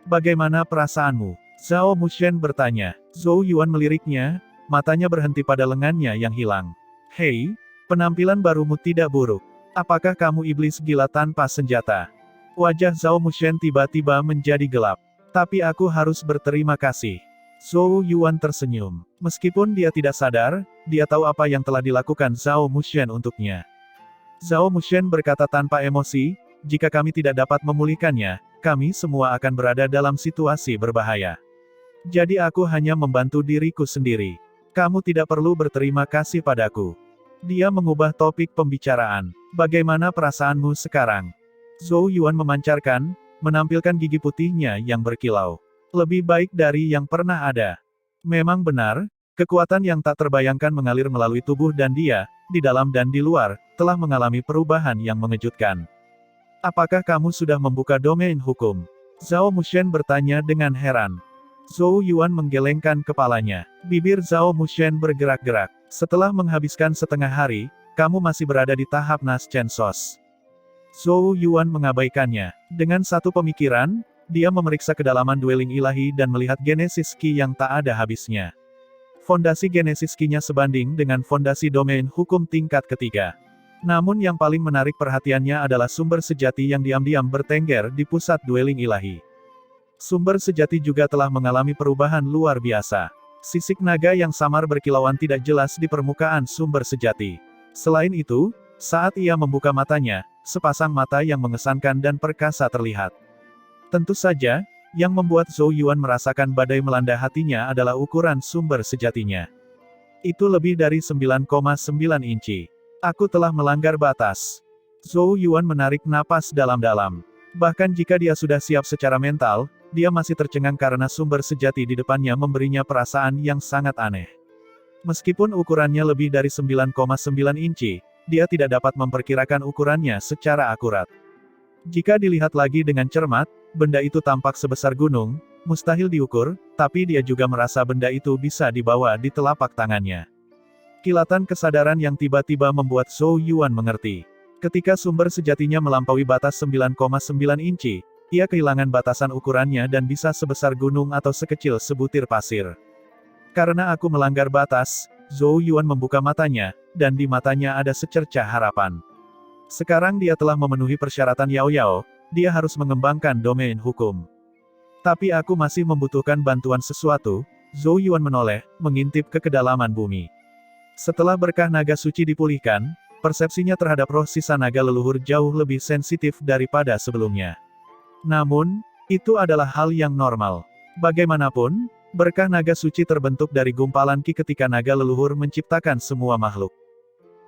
Bagaimana perasaanmu? Zhao Mushen bertanya. Zhou Yuan meliriknya, matanya berhenti pada lengannya yang hilang. Hei, penampilan barumu tidak buruk. Apakah kamu iblis gila tanpa senjata? Wajah Zhao Mushen tiba-tiba menjadi gelap. Tapi aku harus berterima kasih. Zhou Yuan tersenyum. Meskipun dia tidak sadar, dia tahu apa yang telah dilakukan Zhao Mushen untuknya. Zhao Mushen berkata tanpa emosi, jika kami tidak dapat memulihkannya, kami semua akan berada dalam situasi berbahaya. Jadi aku hanya membantu diriku sendiri. Kamu tidak perlu berterima kasih padaku. Dia mengubah topik pembicaraan. Bagaimana perasaanmu sekarang? Zhou Yuan memancarkan, menampilkan gigi putihnya yang berkilau. Lebih baik dari yang pernah ada. Memang benar, kekuatan yang tak terbayangkan mengalir melalui tubuh dan dia, di dalam dan di luar, telah mengalami perubahan yang mengejutkan. Apakah kamu sudah membuka domain hukum? Zhao Mushen bertanya dengan heran. Zhou Yuan menggelengkan kepalanya. Bibir Zhao Mushen bergerak-gerak. Setelah menghabiskan setengah hari, kamu masih berada di tahap Nas Chen Sos. Zhou Yuan mengabaikannya. Dengan satu pemikiran, dia memeriksa kedalaman dwelling ilahi dan melihat Genesis Qi yang tak ada habisnya. Fondasi Genesis Qi-nya sebanding dengan fondasi domain hukum tingkat ketiga. Namun yang paling menarik perhatiannya adalah sumber sejati yang diam-diam bertengger di pusat dwelling ilahi. Sumber sejati juga telah mengalami perubahan luar biasa. Sisik naga yang samar berkilauan tidak jelas di permukaan sumber sejati. Selain itu, saat ia membuka matanya, sepasang mata yang mengesankan dan perkasa terlihat. Tentu saja, Yang membuat Zhou Yuan merasakan badai melanda hatinya adalah ukuran sumber sejatinya. Itu lebih dari 9,9 inci. Aku telah melanggar batas. Zhou Yuan menarik napas dalam-dalam. Bahkan jika dia sudah siap secara mental, dia masih tercengang karena sumber sejati di depannya memberinya perasaan yang sangat aneh. Meskipun ukurannya lebih dari 9,9 inci, dia tidak dapat memperkirakan ukurannya secara akurat. Jika dilihat lagi dengan cermat, benda itu tampak sebesar gunung, mustahil diukur, tapi dia juga merasa benda itu bisa dibawa di telapak tangannya. Kilatan kesadaran yang tiba-tiba membuat Zhou Yuan mengerti. Ketika sumber sejatinya melampaui batas 9,9 inci, ia kehilangan batasan ukurannya dan bisa sebesar gunung atau sekecil sebutir pasir. Karena aku melanggar batas, Zhou Yuan membuka matanya, dan di matanya ada secercah harapan. Sekarang dia telah memenuhi persyaratan Yao Yao, dia harus mengembangkan domain hukum. Tapi aku masih membutuhkan bantuan sesuatu. Zhou Yuan menoleh, mengintip ke kedalaman bumi. Setelah berkah naga suci dipulihkan, persepsinya terhadap roh sisa naga leluhur jauh lebih sensitif daripada sebelumnya. Namun, itu adalah hal yang normal. Bagaimanapun, berkah naga suci terbentuk dari gumpalan ki ketika naga leluhur menciptakan semua makhluk.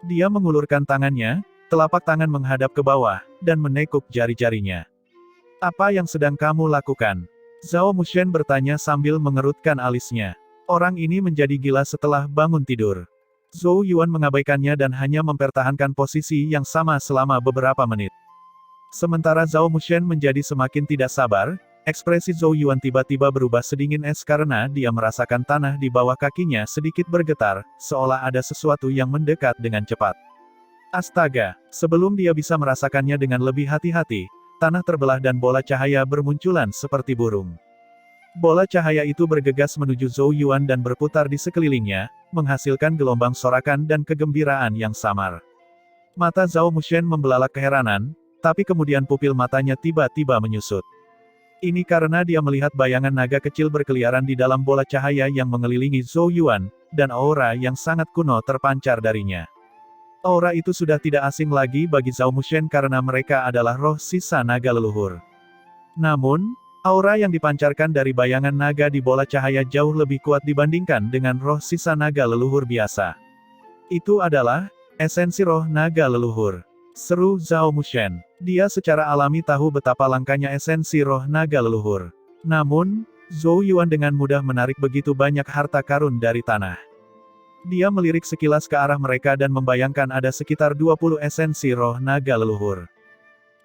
Dia mengulurkan tangannya, telapak tangan menghadap ke bawah, dan menekuk jari-jarinya. Apa yang sedang kamu lakukan? Zhao Mushen bertanya sambil mengerutkan alisnya. Orang ini menjadi gila setelah bangun tidur. Zhou Yuan mengabaikannya dan hanya mempertahankan posisi yang sama selama beberapa menit. Sementara Zhao Mushen menjadi semakin tidak sabar, ekspresi Zhou Yuan tiba-tiba berubah sedingin es karena dia merasakan tanah di bawah kakinya sedikit bergetar, seolah ada sesuatu yang mendekat dengan cepat. Astaga, sebelum dia bisa merasakannya dengan lebih hati-hati, tanah terbelah dan bola cahaya bermunculan seperti burung. Bola cahaya itu bergegas menuju Zhou Yuan dan berputar di sekelilingnya, menghasilkan gelombang sorakan dan kegembiraan yang samar. Mata Zhao Mushen membelalak keheranan, tapi kemudian pupil matanya tiba-tiba menyusut. Ini karena dia melihat bayangan naga kecil berkeliaran di dalam bola cahaya yang mengelilingi Zhou Yuan, dan aura yang sangat kuno terpancar darinya. Aura itu sudah tidak asing lagi bagi Zhao Mushen karena mereka adalah roh sisa naga leluhur. Namun, aura yang dipancarkan dari bayangan naga di bola cahaya jauh lebih kuat dibandingkan dengan roh sisa naga leluhur biasa. Itu adalah esensi roh naga leluhur. Seru Zhao Mushen. Dia secara alami tahu betapa langkanya esensi roh naga leluhur. Namun, Zhou Yuan dengan mudah menarik begitu banyak harta karun dari tanah. Dia melirik sekilas ke arah mereka dan membayangkan ada sekitar 20 esensi roh naga leluhur.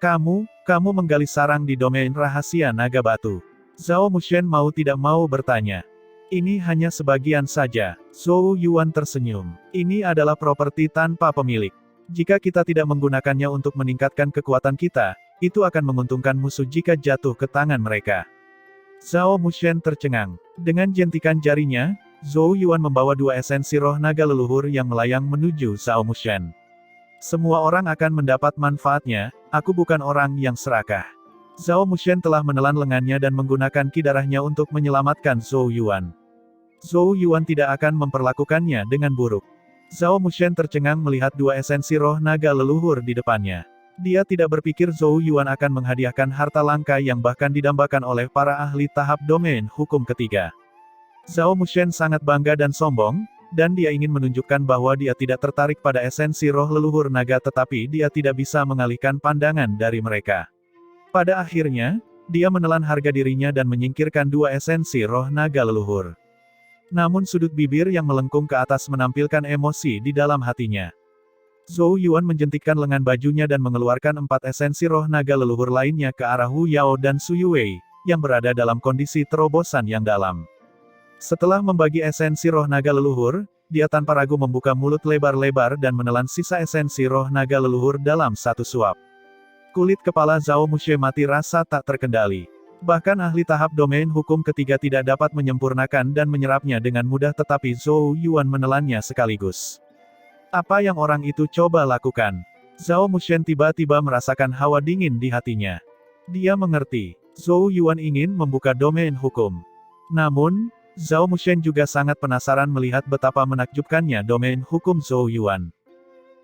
Kamu menggali sarang di domain rahasia naga batu. Zhao Mushen mau tidak mau bertanya. Ini hanya sebagian saja. Zhou Yuan tersenyum. Ini adalah properti tanpa pemilik. Jika kita tidak menggunakannya untuk meningkatkan kekuatan kita, itu akan menguntungkan musuh jika jatuh ke tangan mereka. Zhao Mushen tercengang. Dengan jentikan jarinya, Zhou Yuan membawa 2 esensi roh naga leluhur yang melayang menuju Zhao Mushen. Semua orang akan mendapat manfaatnya, aku bukan orang yang serakah. Zhao Mushen telah menelan lengannya dan menggunakan ki darahnya untuk menyelamatkan Zhou Yuan. Zhou Yuan tidak akan memperlakukannya dengan buruk. Zhao Mushen tercengang melihat 2 esensi roh naga leluhur di depannya. Dia tidak berpikir Zhou Yuan akan menghadiahkan harta langka yang bahkan didambakan oleh para ahli tahap domain hukum ketiga. Zhao Mushen sangat bangga dan sombong, dan dia ingin menunjukkan bahwa dia tidak tertarik pada esensi roh leluhur naga tetapi dia tidak bisa mengalihkan pandangan dari mereka. Pada akhirnya, dia menelan harga dirinya dan menyingkirkan 2 esensi roh naga leluhur. Namun sudut bibir yang melengkung ke atas menampilkan emosi di dalam hatinya. Zhou Yuan menjentikkan lengan bajunya dan mengeluarkan 4 esensi roh naga leluhur lainnya ke arah Hu Yao dan Su Yuwei, yang berada dalam kondisi terobosan yang dalam. Setelah membagi esensi roh naga leluhur, dia tanpa ragu membuka mulut lebar-lebar dan menelan sisa esensi roh naga leluhur dalam satu suap. Kulit kepala Zhao Mushen mati rasa tak terkendali. Bahkan ahli tahap domain hukum ketiga tidak dapat menyempurnakan dan menyerapnya dengan mudah tetapi Zhou Yuan menelannya sekaligus. Apa yang orang itu coba lakukan? Zhao Mushen tiba-tiba merasakan hawa dingin di hatinya. Dia mengerti, Zhou Yuan ingin membuka domain hukum. Namun, Zhao Mushen juga sangat penasaran melihat betapa menakjubkannya domain hukum Zhou Yuan.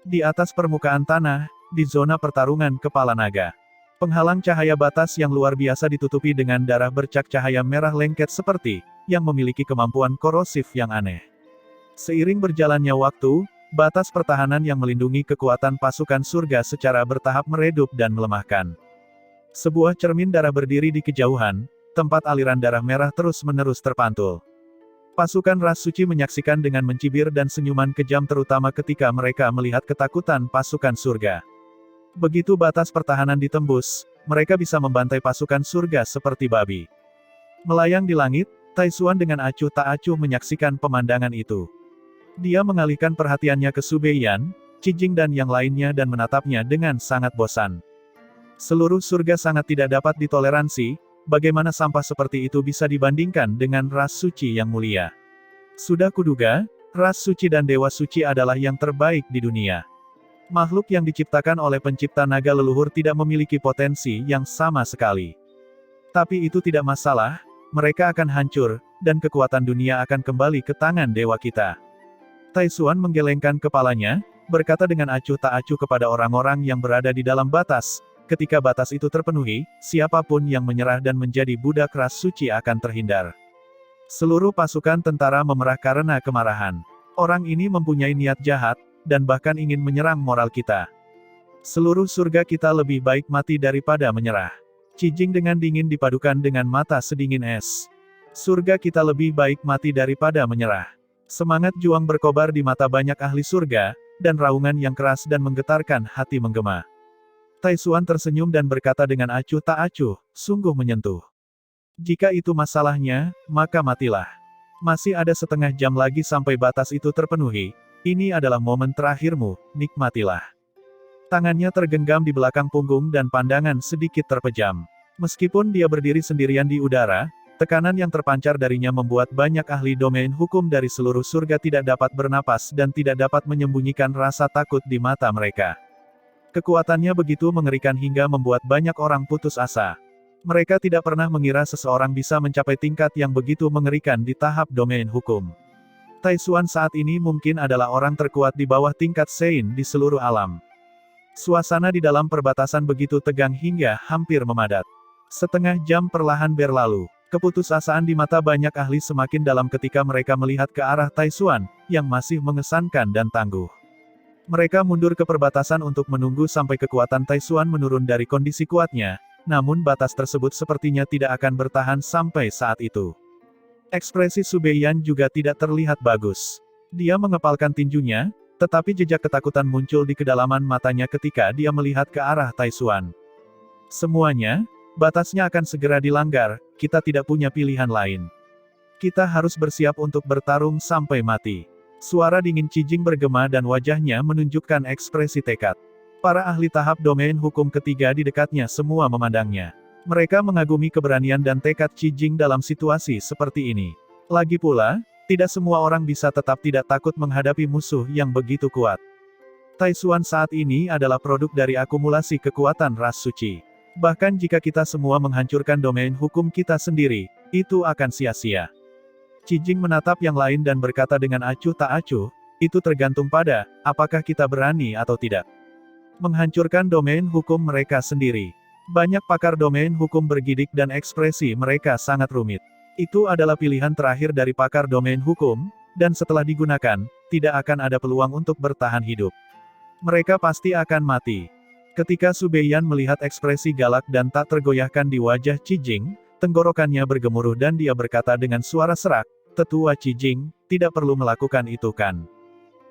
Di atas permukaan tanah, di zona pertarungan kepala naga. Penghalang cahaya batas yang luar biasa ditutupi dengan darah bercak cahaya merah lengket seperti yang memiliki kemampuan korosif yang aneh. Seiring berjalannya waktu, batas pertahanan yang melindungi kekuatan pasukan surga secara bertahap meredup dan melemahkan. Sebuah cermin darah berdiri di kejauhan, tempat aliran darah merah terus-menerus terpantul. Pasukan ras suci menyaksikan dengan mencibir dan senyuman kejam terutama ketika mereka melihat ketakutan pasukan surga. Begitu batas pertahanan ditembus, mereka bisa membantai pasukan surga seperti babi. Melayang di langit, Tai Xuan dengan acuh tak acuh menyaksikan pemandangan itu. Dia mengalihkan perhatiannya ke Su Beiyan, Qi Jing dan yang lainnya dan menatapnya dengan sangat bosan. Seluruh surga sangat tidak dapat ditoleransi, bagaimana sampah seperti itu bisa dibandingkan dengan ras suci yang mulia. Sudah kuduga, ras suci dan dewa suci adalah yang terbaik di dunia. Makhluk yang diciptakan oleh pencipta naga leluhur tidak memiliki potensi yang sama sekali. Tapi itu tidak masalah, mereka akan hancur, dan kekuatan dunia akan kembali ke tangan dewa kita. Tai Xuan menggelengkan kepalanya, berkata dengan acuh tak acuh kepada orang-orang yang berada di dalam batas, ketika batas itu terpenuhi, siapapun yang menyerah dan menjadi budak ras suci akan terhindar. Seluruh pasukan tentara memerah karena kemarahan. Orang ini mempunyai niat jahat, dan bahkan ingin menyerang moral kita. Seluruh surga kita lebih baik mati daripada menyerah. Qi Jing dengan dingin dipadukan dengan mata sedingin es. Surga kita lebih baik mati daripada menyerah. Semangat juang berkobar di mata banyak ahli surga, dan raungan yang keras dan menggetarkan hati menggema. Tai Xuan tersenyum dan berkata dengan acuh tak acuh, sungguh menyentuh. Jika itu masalahnya, maka matilah. Masih ada setengah jam lagi sampai batas itu terpenuhi. Ini adalah momen terakhirmu, nikmatilah. Tangannya tergenggam di belakang punggung dan pandangan sedikit terpejam. Meskipun dia berdiri sendirian di udara, tekanan yang terpancar darinya membuat banyak ahli domain hukum dari seluruh surga tidak dapat bernapas dan tidak dapat menyembunyikan rasa takut di mata mereka. Kekuatannya begitu mengerikan hingga membuat banyak orang putus asa. Mereka tidak pernah mengira seseorang bisa mencapai tingkat yang begitu mengerikan di tahap domain hukum. Tai Xuan saat ini mungkin adalah orang terkuat di bawah tingkat Sein di seluruh alam. Suasana di dalam perbatasan begitu tegang hingga hampir memadat. Setengah jam perlahan berlalu. Keputusasaan di mata banyak ahli semakin dalam ketika mereka melihat ke arah Tai Xuan, yang masih mengesankan dan tangguh. Mereka mundur ke perbatasan untuk menunggu sampai kekuatan Tai Xuan menurun dari kondisi kuatnya, namun batas tersebut sepertinya tidak akan bertahan sampai saat itu. Ekspresi Su Beiyan juga tidak terlihat bagus. Dia mengepalkan tinjunya, tetapi jejak ketakutan muncul di kedalaman matanya ketika dia melihat ke arah Tai Xuan. Semuanya, batasnya akan segera dilanggar, kita tidak punya pilihan lain. Kita harus bersiap untuk bertarung sampai mati. Suara dingin Qi Jing bergema dan wajahnya menunjukkan ekspresi tekad. Para ahli tahap domain hukum ketiga di dekatnya semua memandangnya. Mereka mengagumi keberanian dan tekad Qi Jing dalam situasi seperti ini. Lagi pula, tidak semua orang bisa tetap tidak takut menghadapi musuh yang begitu kuat. Tai Xuan saat ini adalah produk dari akumulasi kekuatan ras suci. Bahkan jika kita semua menghancurkan domain hukum kita sendiri, itu akan sia-sia. Qi Jing menatap yang lain dan berkata dengan acuh tak acuh, itu tergantung pada, apakah kita berani atau tidak. Menghancurkan domain hukum mereka sendiri. Banyak pakar domain hukum bergidik dan ekspresi mereka sangat rumit. Itu adalah pilihan terakhir dari pakar domain hukum, dan setelah digunakan, tidak akan ada peluang untuk bertahan hidup. Mereka pasti akan mati. Ketika Su Beiyan melihat ekspresi galak dan tak tergoyahkan di wajah Qi Jing, tenggorokannya bergemuruh dan dia berkata dengan suara serak, "Tetua Qi Jing, tidak perlu melakukan itu kan?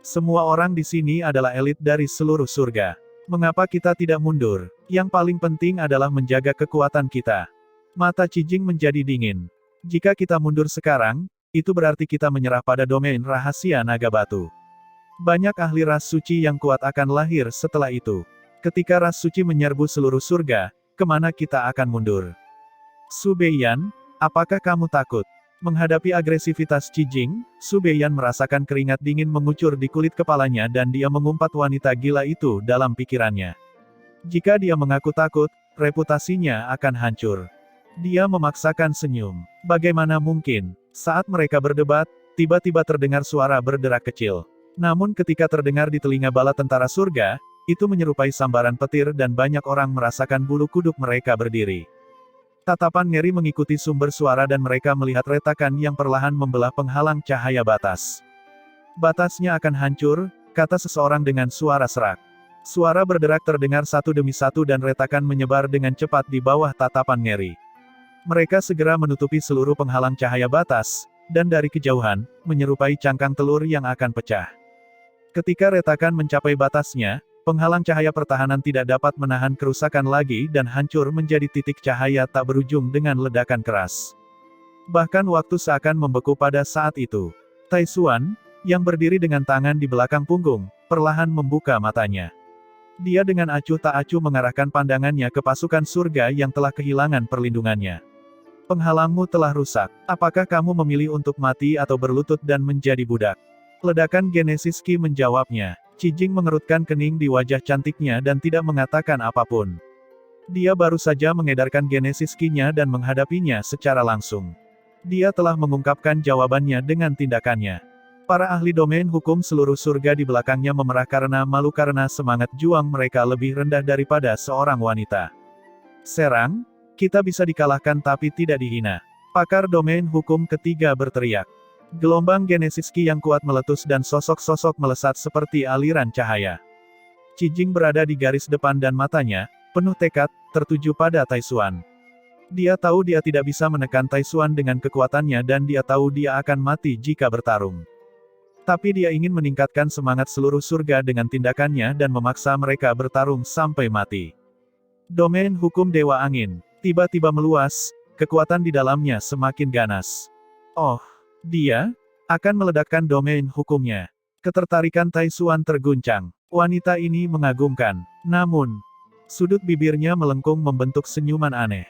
Semua orang di sini adalah elit dari seluruh surga. Mengapa kita tidak mundur? Yang paling penting adalah menjaga kekuatan kita." Mata Qi Jing menjadi dingin. Jika kita mundur sekarang, itu berarti kita menyerah pada domain rahasia naga batu. Banyak ahli ras suci yang kuat akan lahir setelah itu. Ketika ras suci menyerbu seluruh surga, kemana kita akan mundur? Su Beiyan, apakah kamu takut? Menghadapi agresivitas Qi Jing, Su Beiyan merasakan keringat dingin mengucur di kulit kepalanya dan dia mengumpat wanita gila itu dalam pikirannya. Jika dia mengaku takut, reputasinya akan hancur. Dia memaksakan senyum. Bagaimana mungkin? Saat mereka berdebat, tiba-tiba terdengar suara berderak kecil. Namun ketika terdengar di telinga bala tentara surga, Itu menyerupai sambaran petir dan banyak orang merasakan bulu kuduk mereka berdiri. Tatapan ngeri mengikuti sumber suara dan mereka melihat retakan yang perlahan membelah penghalang cahaya batas. Batasnya akan hancur, kata seseorang dengan suara serak. Suara berderak terdengar satu demi satu dan retakan menyebar dengan cepat di bawah tatapan ngeri. Mereka segera menutupi seluruh penghalang cahaya batas, dan dari kejauhan, menyerupai cangkang telur yang akan pecah. Ketika retakan mencapai batasnya, penghalang cahaya pertahanan tidak dapat menahan kerusakan lagi dan hancur menjadi titik cahaya tak berujung dengan ledakan keras. Bahkan waktu seakan membeku pada saat itu. Tai Xuan, yang berdiri dengan tangan di belakang punggung, perlahan membuka matanya. Dia dengan acuh tak acuh mengarahkan pandangannya ke pasukan surga yang telah kehilangan perlindungannya. Penghalangmu telah rusak. Apakah kamu memilih untuk mati atau berlutut dan menjadi budak? Ledakan Genesis Ki menjawabnya. Qi Jing mengerutkan kening di wajah cantiknya dan tidak mengatakan apapun. Dia baru saja mengedarkan Genesis Ki-nya dan menghadapinya secara langsung. Dia telah mengungkapkan jawabannya dengan tindakannya. Para ahli domain hukum seluruh surga di belakangnya memerah karena malu karena semangat juang mereka lebih rendah daripada seorang wanita. Serang, kita bisa dikalahkan tapi tidak dihina. Pakar domain hukum ketiga berteriak. Gelombang Genesis Ki yang kuat meletus dan sosok-sosok melesat seperti aliran cahaya. Qi Jing berada di garis depan dan matanya, penuh tekad, tertuju pada Tai Xuan. Dia tahu dia tidak bisa menekan Tai Xuan dengan kekuatannya dan dia tahu dia akan mati jika bertarung. Tapi dia ingin meningkatkan semangat seluruh surga dengan tindakannya dan memaksa mereka bertarung sampai mati. Domain hukum Dewa Angin tiba-tiba meluas, kekuatan di dalamnya semakin ganas. Oh, dia akan meledakkan domain hukumnya. Ketertarikan Tai Xuan terguncang. Wanita ini mengagumkan. Namun, sudut bibirnya melengkung membentuk senyuman aneh.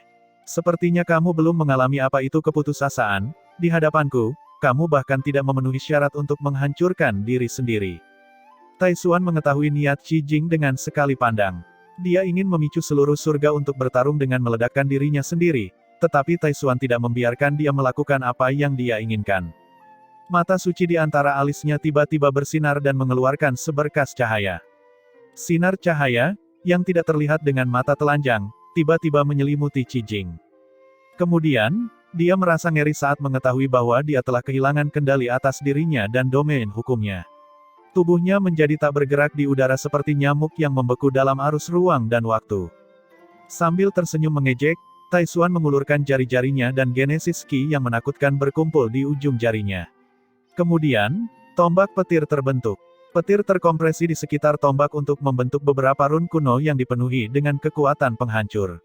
Sepertinya kamu belum mengalami apa itu keputusasaan, di hadapanku, kamu bahkan tidak memenuhi syarat untuk menghancurkan diri sendiri. Tai Xuan mengetahui niat Qi Jing dengan sekali pandang. Dia ingin memicu seluruh surga untuk bertarung dengan meledakkan dirinya sendiri, tetapi Tai Xuan tidak membiarkan dia melakukan apa yang dia inginkan. Mata suci di antara alisnya tiba-tiba bersinar dan mengeluarkan seberkas cahaya. Sinar cahaya, yang tidak terlihat dengan mata telanjang, tiba-tiba menyelimuti Qi Jing. Kemudian, dia merasa ngeri saat mengetahui bahwa dia telah kehilangan kendali atas dirinya dan domain hukumnya. Tubuhnya menjadi tak bergerak di udara seperti nyamuk yang membeku dalam arus ruang dan waktu. Sambil tersenyum mengejek, Tai Xuan mengulurkan jari-jarinya dan Genesis Ki yang menakutkan berkumpul di ujung jarinya. Kemudian, tombak petir terbentuk. Petir terkompresi di sekitar tombak untuk membentuk beberapa run kuno yang dipenuhi dengan kekuatan penghancur.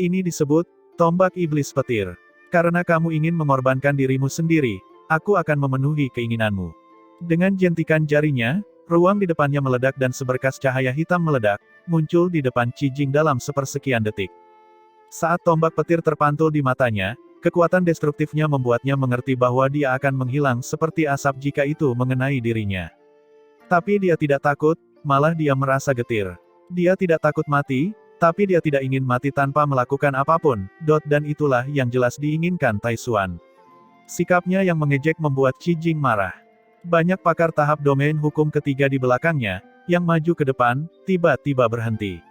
Ini disebut, tombak iblis petir. Karena kamu ingin mengorbankan dirimu sendiri, aku akan memenuhi keinginanmu. Dengan jentikan jarinya, ruang di depannya meledak dan seberkas cahaya hitam meledak, muncul di depan Qi Jing dalam sepersekian detik. Saat tombak petir terpantul di matanya, kekuatan destruktifnya membuatnya mengerti bahwa dia akan menghilang seperti asap jika itu mengenai dirinya. Tapi dia tidak takut, malah dia merasa getir. Dia tidak takut mati, tapi dia tidak ingin mati tanpa melakukan apapun, dan itulah yang jelas diinginkan Tai Xuan. Sikapnya yang mengejek membuat Qi Jing marah. Banyak pakar tahap domain hukum ketiga di belakangnya, yang maju ke depan, tiba-tiba berhenti.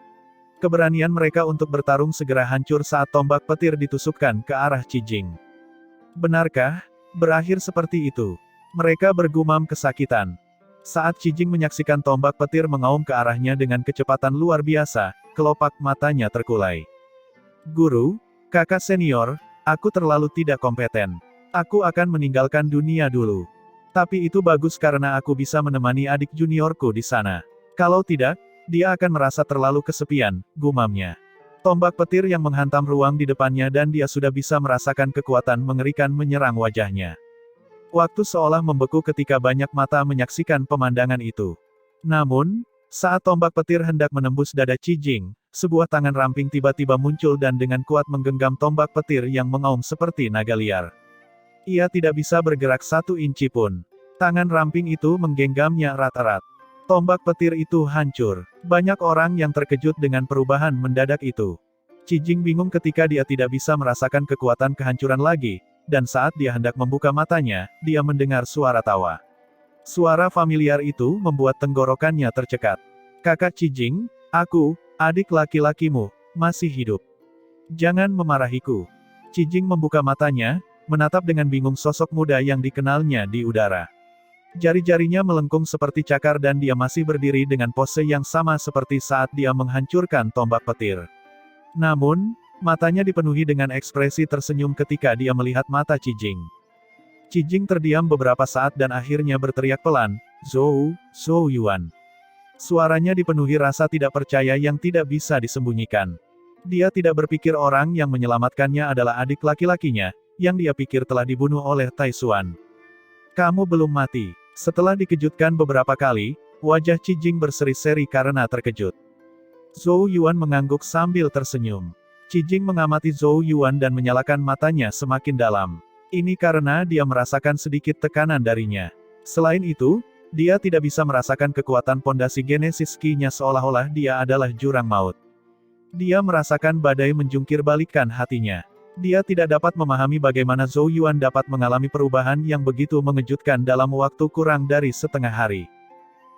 Keberanian mereka untuk bertarung segera hancur saat tombak petir ditusukkan ke arah Qi Jing. Benarkah? Berakhir seperti itu. Mereka bergumam kesakitan. Saat Qi Jing menyaksikan tombak petir mengaum ke arahnya dengan kecepatan luar biasa, kelopak matanya terkulai. Guru, kakak senior, aku terlalu tidak kompeten. Aku akan meninggalkan dunia dulu. Tapi itu bagus karena aku bisa menemani adik juniorku di sana. Kalau tidak, dia akan merasa terlalu kesepian, gumamnya. Tombak petir yang menghantam ruang di depannya dan dia sudah bisa merasakan kekuatan mengerikan menyerang wajahnya. Waktu seolah membeku ketika banyak mata menyaksikan pemandangan itu. Namun, saat tombak petir hendak menembus dada Qi Jing, sebuah tangan ramping tiba-tiba muncul dan dengan kuat menggenggam tombak petir yang mengaum seperti naga liar. Ia tidak bisa bergerak 1 inci pun. Tangan ramping itu menggenggamnya erat-erat. Tombak petir itu hancur. Banyak orang yang terkejut dengan perubahan mendadak itu. Qi Jing bingung ketika dia tidak bisa merasakan kekuatan kehancuran lagi, dan saat dia hendak membuka matanya, dia mendengar suara tawa. Suara familiar itu membuat tenggorokannya tercekat. Kakak Cijing, aku, adik laki-lakimu, masih hidup. Jangan memarahiku. Cijing membuka matanya, menatap dengan bingung sosok muda yang dikenalnya di udara. Jari-jarinya melengkung seperti cakar dan dia masih berdiri dengan pose yang sama seperti saat dia menghancurkan tombak petir. Namun, matanya dipenuhi dengan ekspresi tersenyum ketika dia melihat mata Cijing. Cijing terdiam beberapa saat dan akhirnya berteriak pelan, "Zhou Yuan." Suaranya dipenuhi rasa tidak percaya yang tidak bisa disembunyikan. Dia tidak berpikir orang yang menyelamatkannya adalah adik laki-lakinya, yang dia pikir telah dibunuh oleh Tai Xuan. "Kamu belum mati." Setelah dikejutkan beberapa kali, wajah Cijing berseri-seri karena terkejut. Zhou Yuan mengangguk sambil tersenyum. Cijing mengamati Zhou Yuan dan menyalakan matanya semakin dalam. Ini karena dia merasakan sedikit tekanan darinya. Selain itu, dia tidak bisa merasakan kekuatan pondasi genesis Qi-nya seolah-olah dia adalah jurang maut. Dia merasakan badai menjungkir balikkan hatinya. Dia tidak dapat memahami bagaimana Zhou Yuan dapat mengalami perubahan yang begitu mengejutkan dalam waktu kurang dari setengah hari.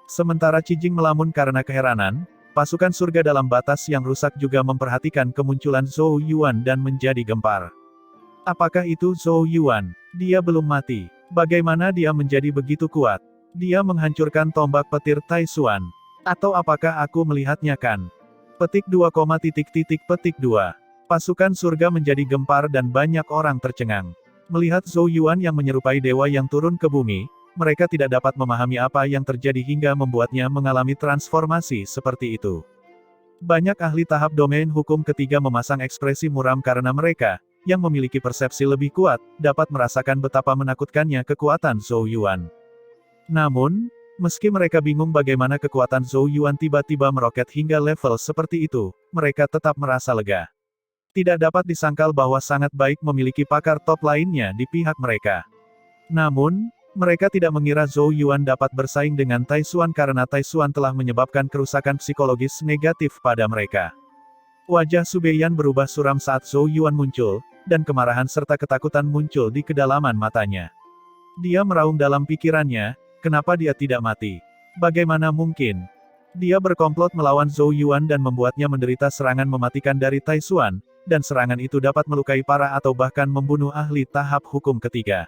Sementara Cijing melamun karena keheranan, pasukan surga dalam batas yang rusak juga memperhatikan kemunculan Zhou Yuan dan menjadi gempar. Apakah itu Zhou Yuan? Dia belum mati. Bagaimana dia menjadi begitu kuat? Dia menghancurkan tombak petir Tai Xuan. Atau apakah aku melihatnya kan? Petik 2, petik 2. Pasukan surga menjadi gempar dan banyak orang tercengang. Melihat Zhou Yuan yang menyerupai dewa yang turun ke bumi, mereka tidak dapat memahami apa yang terjadi hingga membuatnya mengalami transformasi seperti itu. Banyak ahli tahap domain hukum ketiga memasang ekspresi muram karena mereka, yang memiliki persepsi lebih kuat, dapat merasakan betapa menakutkannya kekuatan Zhou Yuan. Namun, meski mereka bingung bagaimana kekuatan Zhou Yuan tiba-tiba meroket hingga level seperti itu, mereka tetap merasa lega. Tidak dapat disangkal bahwa sangat baik memiliki pakar top lainnya di pihak mereka. Namun, mereka tidak mengira Zhou Yuan dapat bersaing dengan Tai Xuan karena Tai Xuan telah menyebabkan kerusakan psikologis negatif pada mereka. Wajah Su Beiyan berubah suram saat Zhou Yuan muncul, dan kemarahan serta ketakutan muncul di kedalaman matanya. Dia meraung dalam pikirannya, kenapa dia tidak mati? Bagaimana mungkin? Dia berkomplot melawan Zhou Yuan dan membuatnya menderita serangan mematikan dari Tai Xuan, dan serangan itu dapat melukai parah atau bahkan membunuh ahli tahap hukum ketiga.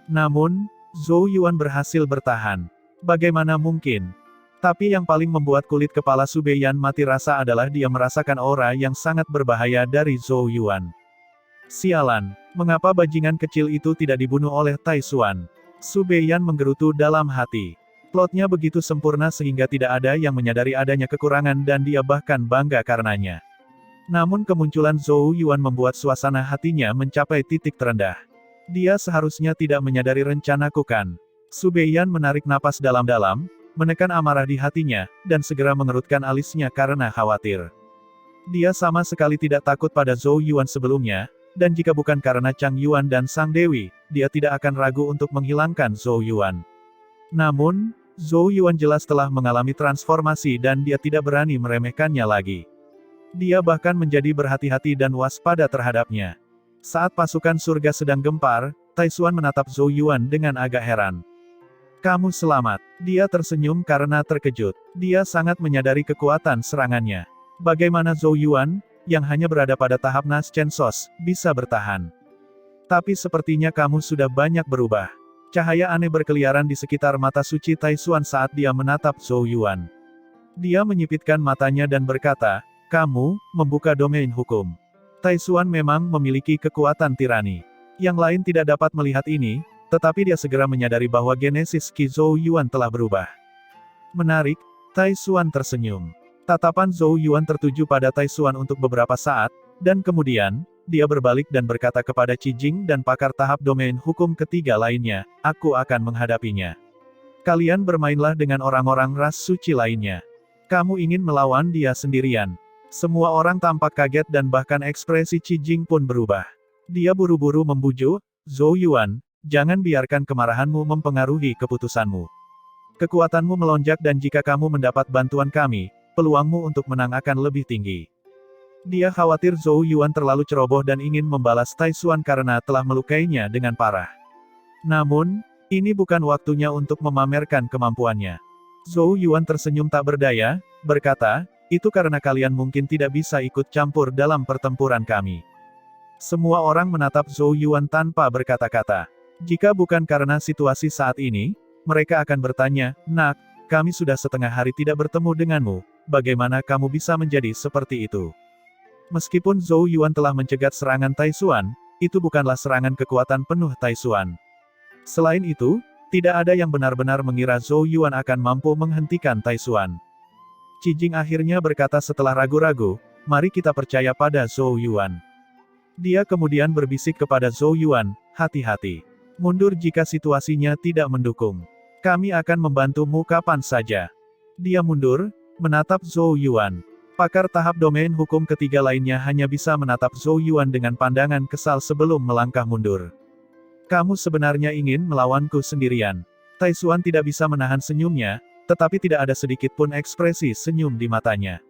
Namun, Zhou Yuan berhasil bertahan. Bagaimana mungkin? Tapi yang paling membuat kulit kepala Su Beiyan mati rasa adalah dia merasakan aura yang sangat berbahaya dari Zhou Yuan. Sialan, mengapa bajingan kecil itu tidak dibunuh oleh Tai Xuan? Su Beiyan menggerutu dalam hati. Plotnya begitu sempurna sehingga tidak ada yang menyadari adanya kekurangan dan dia bahkan bangga karenanya. Namun kemunculan Zhou Yuan membuat suasana hatinya mencapai titik terendah. Dia seharusnya tidak menyadari rencanaku kan? Su Beiyan menarik napas dalam-dalam, menekan amarah di hatinya, dan segera mengerutkan alisnya karena khawatir. Dia sama sekali tidak takut pada Zhou Yuan sebelumnya, dan jika bukan karena Chang Yuan dan Sang Dewi, dia tidak akan ragu untuk menghilangkan Zhou Yuan. Namun, Zhou Yuan jelas telah mengalami transformasi dan dia tidak berani meremehkannya lagi. Dia bahkan menjadi berhati-hati dan waspada terhadapnya. Saat pasukan surga sedang gempar, Tai Xuan menatap Zhou Yuan dengan agak heran. "Kamu selamat." Dia tersenyum karena terkejut. Dia sangat menyadari kekuatan serangannya. Bagaimana Zhou Yuan, yang hanya berada pada tahap Naschen Sos, bisa bertahan? Tapi sepertinya kamu sudah banyak berubah. Cahaya aneh berkeliaran di sekitar mata suci Tai Xuan saat dia menatap Zhou Yuan. Dia menyipitkan matanya dan berkata, "Kamu, membuka domain hukum." Tai Xuan memang memiliki kekuatan tirani. Yang lain tidak dapat melihat ini, tetapi dia segera menyadari bahwa genesis Qi Zhou Yuan telah berubah. Menarik, Tai Xuan tersenyum. Tatapan Zhou Yuan tertuju pada Tai Xuan untuk beberapa saat, dan kemudian, dia berbalik dan berkata kepada Cijing dan pakar tahap domain hukum ketiga lainnya, "Aku akan menghadapinya. Kalian bermainlah dengan orang-orang ras suci lainnya. Kamu ingin melawan dia sendirian." Semua orang tampak kaget dan bahkan ekspresi Cijing pun berubah. Dia buru-buru membujuk, "Zhou Yuan, jangan biarkan kemarahanmu mempengaruhi keputusanmu. Kekuatanmu melonjak dan jika kamu mendapat bantuan kami, peluangmu untuk menang akan lebih tinggi." Dia khawatir Zhou Yuan terlalu ceroboh dan ingin membalas Tai Xuan karena telah melukainya dengan parah. Namun, ini bukan waktunya untuk memamerkan kemampuannya. Zhou Yuan tersenyum tak berdaya, berkata, "Itu karena kalian mungkin tidak bisa ikut campur dalam pertempuran kami." Semua orang menatap Zhou Yuan tanpa berkata-kata. Jika bukan karena situasi saat ini, mereka akan bertanya, "Nak, kami sudah setengah hari tidak bertemu denganmu, bagaimana kamu bisa menjadi seperti itu?" Meskipun Zhou Yuan telah mencegat serangan Taishuan, itu bukanlah serangan kekuatan penuh Taishuan. Selain itu, tidak ada yang benar-benar mengira Zhou Yuan akan mampu menghentikan Taishuan. Qi Jing akhirnya berkata setelah ragu-ragu, "Mari kita percaya pada Zhou Yuan." Dia kemudian berbisik kepada Zhou Yuan, "Hati-hati. Mundur jika situasinya tidak mendukung. Kami akan membantumu kapan saja." Dia mundur, menatap Zhou Yuan. Pakar tahap domain hukum ketiga lainnya hanya bisa menatap Zhou Yuan dengan pandangan kesal sebelum melangkah mundur. "Kamu sebenarnya ingin melawanku sendirian." Taishuan tidak bisa menahan senyumnya, tetapi tidak ada sedikit pun ekspresi senyum di matanya.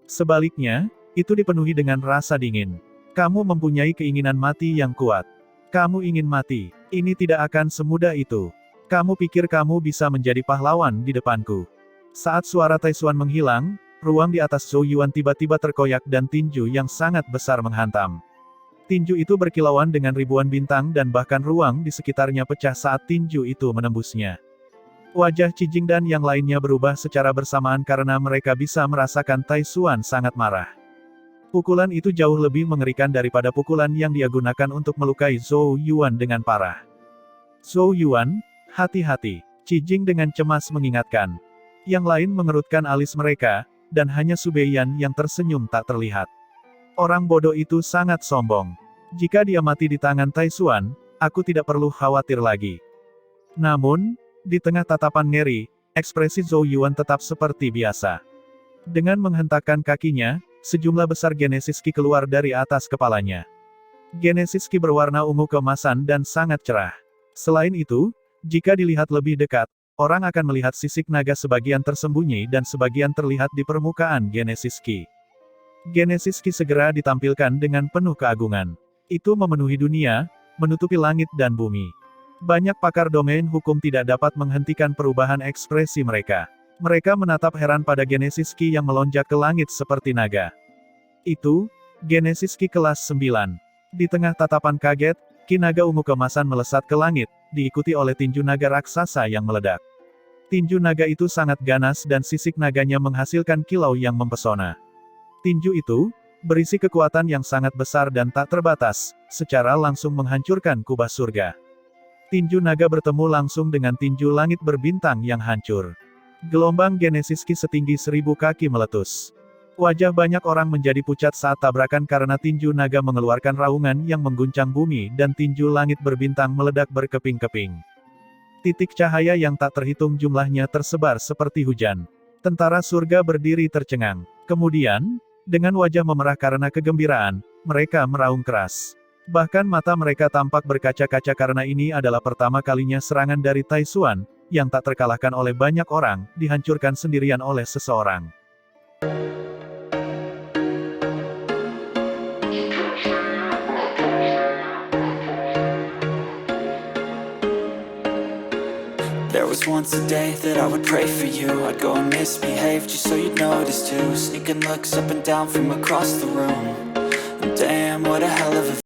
Sebaliknya, itu dipenuhi dengan rasa dingin. "Kamu mempunyai keinginan mati yang kuat. Kamu ingin mati. Ini tidak akan semudah itu. Kamu pikir kamu bisa menjadi pahlawan di depanku." Saat suara Taishuan menghilang, ruang di atas Zhou Yuan tiba-tiba terkoyak dan tinju yang sangat besar menghantam. Tinju itu berkilauan dengan ribuan bintang dan bahkan ruang di sekitarnya pecah saat tinju itu menembusnya. Wajah Qi Jing dan yang lainnya berubah secara bersamaan karena mereka bisa merasakan Taishuan sangat marah. Pukulan itu jauh lebih mengerikan daripada pukulan yang dia gunakan untuk melukai Zhou Yuan dengan parah. "Zhou Yuan, hati-hati," Qi Jing dengan cemas mengingatkan. Yang lain mengerutkan alis mereka, dan hanya Su Beiyan yang tersenyum tak terlihat. Orang bodoh itu sangat sombong. Jika dia mati di tangan Taishuan, aku tidak perlu khawatir lagi. Namun, di tengah tatapan ngeri, ekspresi Zhou Yuan tetap seperti biasa. Dengan menghentakkan kakinya, sejumlah besar Genesis Ki keluar dari atas kepalanya. Genesis Ki berwarna ungu keemasan dan sangat cerah. Selain itu, jika dilihat lebih dekat, orang akan melihat sisik naga sebagian tersembunyi dan sebagian terlihat di permukaan Genesis Ki. Genesis Ki segera ditampilkan dengan penuh keagungan. Itu memenuhi dunia, menutupi langit dan bumi. Banyak pakar domain hukum tidak dapat menghentikan perubahan ekspresi mereka. Mereka menatap heran pada Genesis Ki yang melonjak ke langit seperti naga. Itu, Genesis Ki kelas 9. Di tengah tatapan kaget, Ki naga ungu keemasan melesat ke langit, diikuti oleh tinju naga raksasa yang meledak. Tinju naga itu sangat ganas dan sisik naganya menghasilkan kilau yang mempesona. Tinju itu, berisi kekuatan yang sangat besar dan tak terbatas, secara langsung menghancurkan kubah surga. Tinju naga bertemu langsung dengan tinju langit berbintang yang hancur. Gelombang Genesis Ki setinggi 1000 kaki meletus. Wajah banyak orang menjadi pucat saat tabrakan karena tinju naga mengeluarkan raungan yang mengguncang bumi dan tinju langit berbintang meledak berkeping-keping. Titik cahaya yang tak terhitung jumlahnya tersebar seperti hujan. Tentara surga berdiri tercengang. Kemudian, dengan wajah memerah karena kegembiraan, mereka meraung keras. Bahkan mata mereka tampak berkaca-kaca karena ini adalah pertama kalinya serangan dari Taishuan, yang tak terkalahkan oleh banyak orang, dihancurkan sendirian oleh seseorang. There was once a day that I would pray for you. I'd go and misbehave just so you'd notice too. Sneaking looks up and down from across the room. And damn, what a hell of a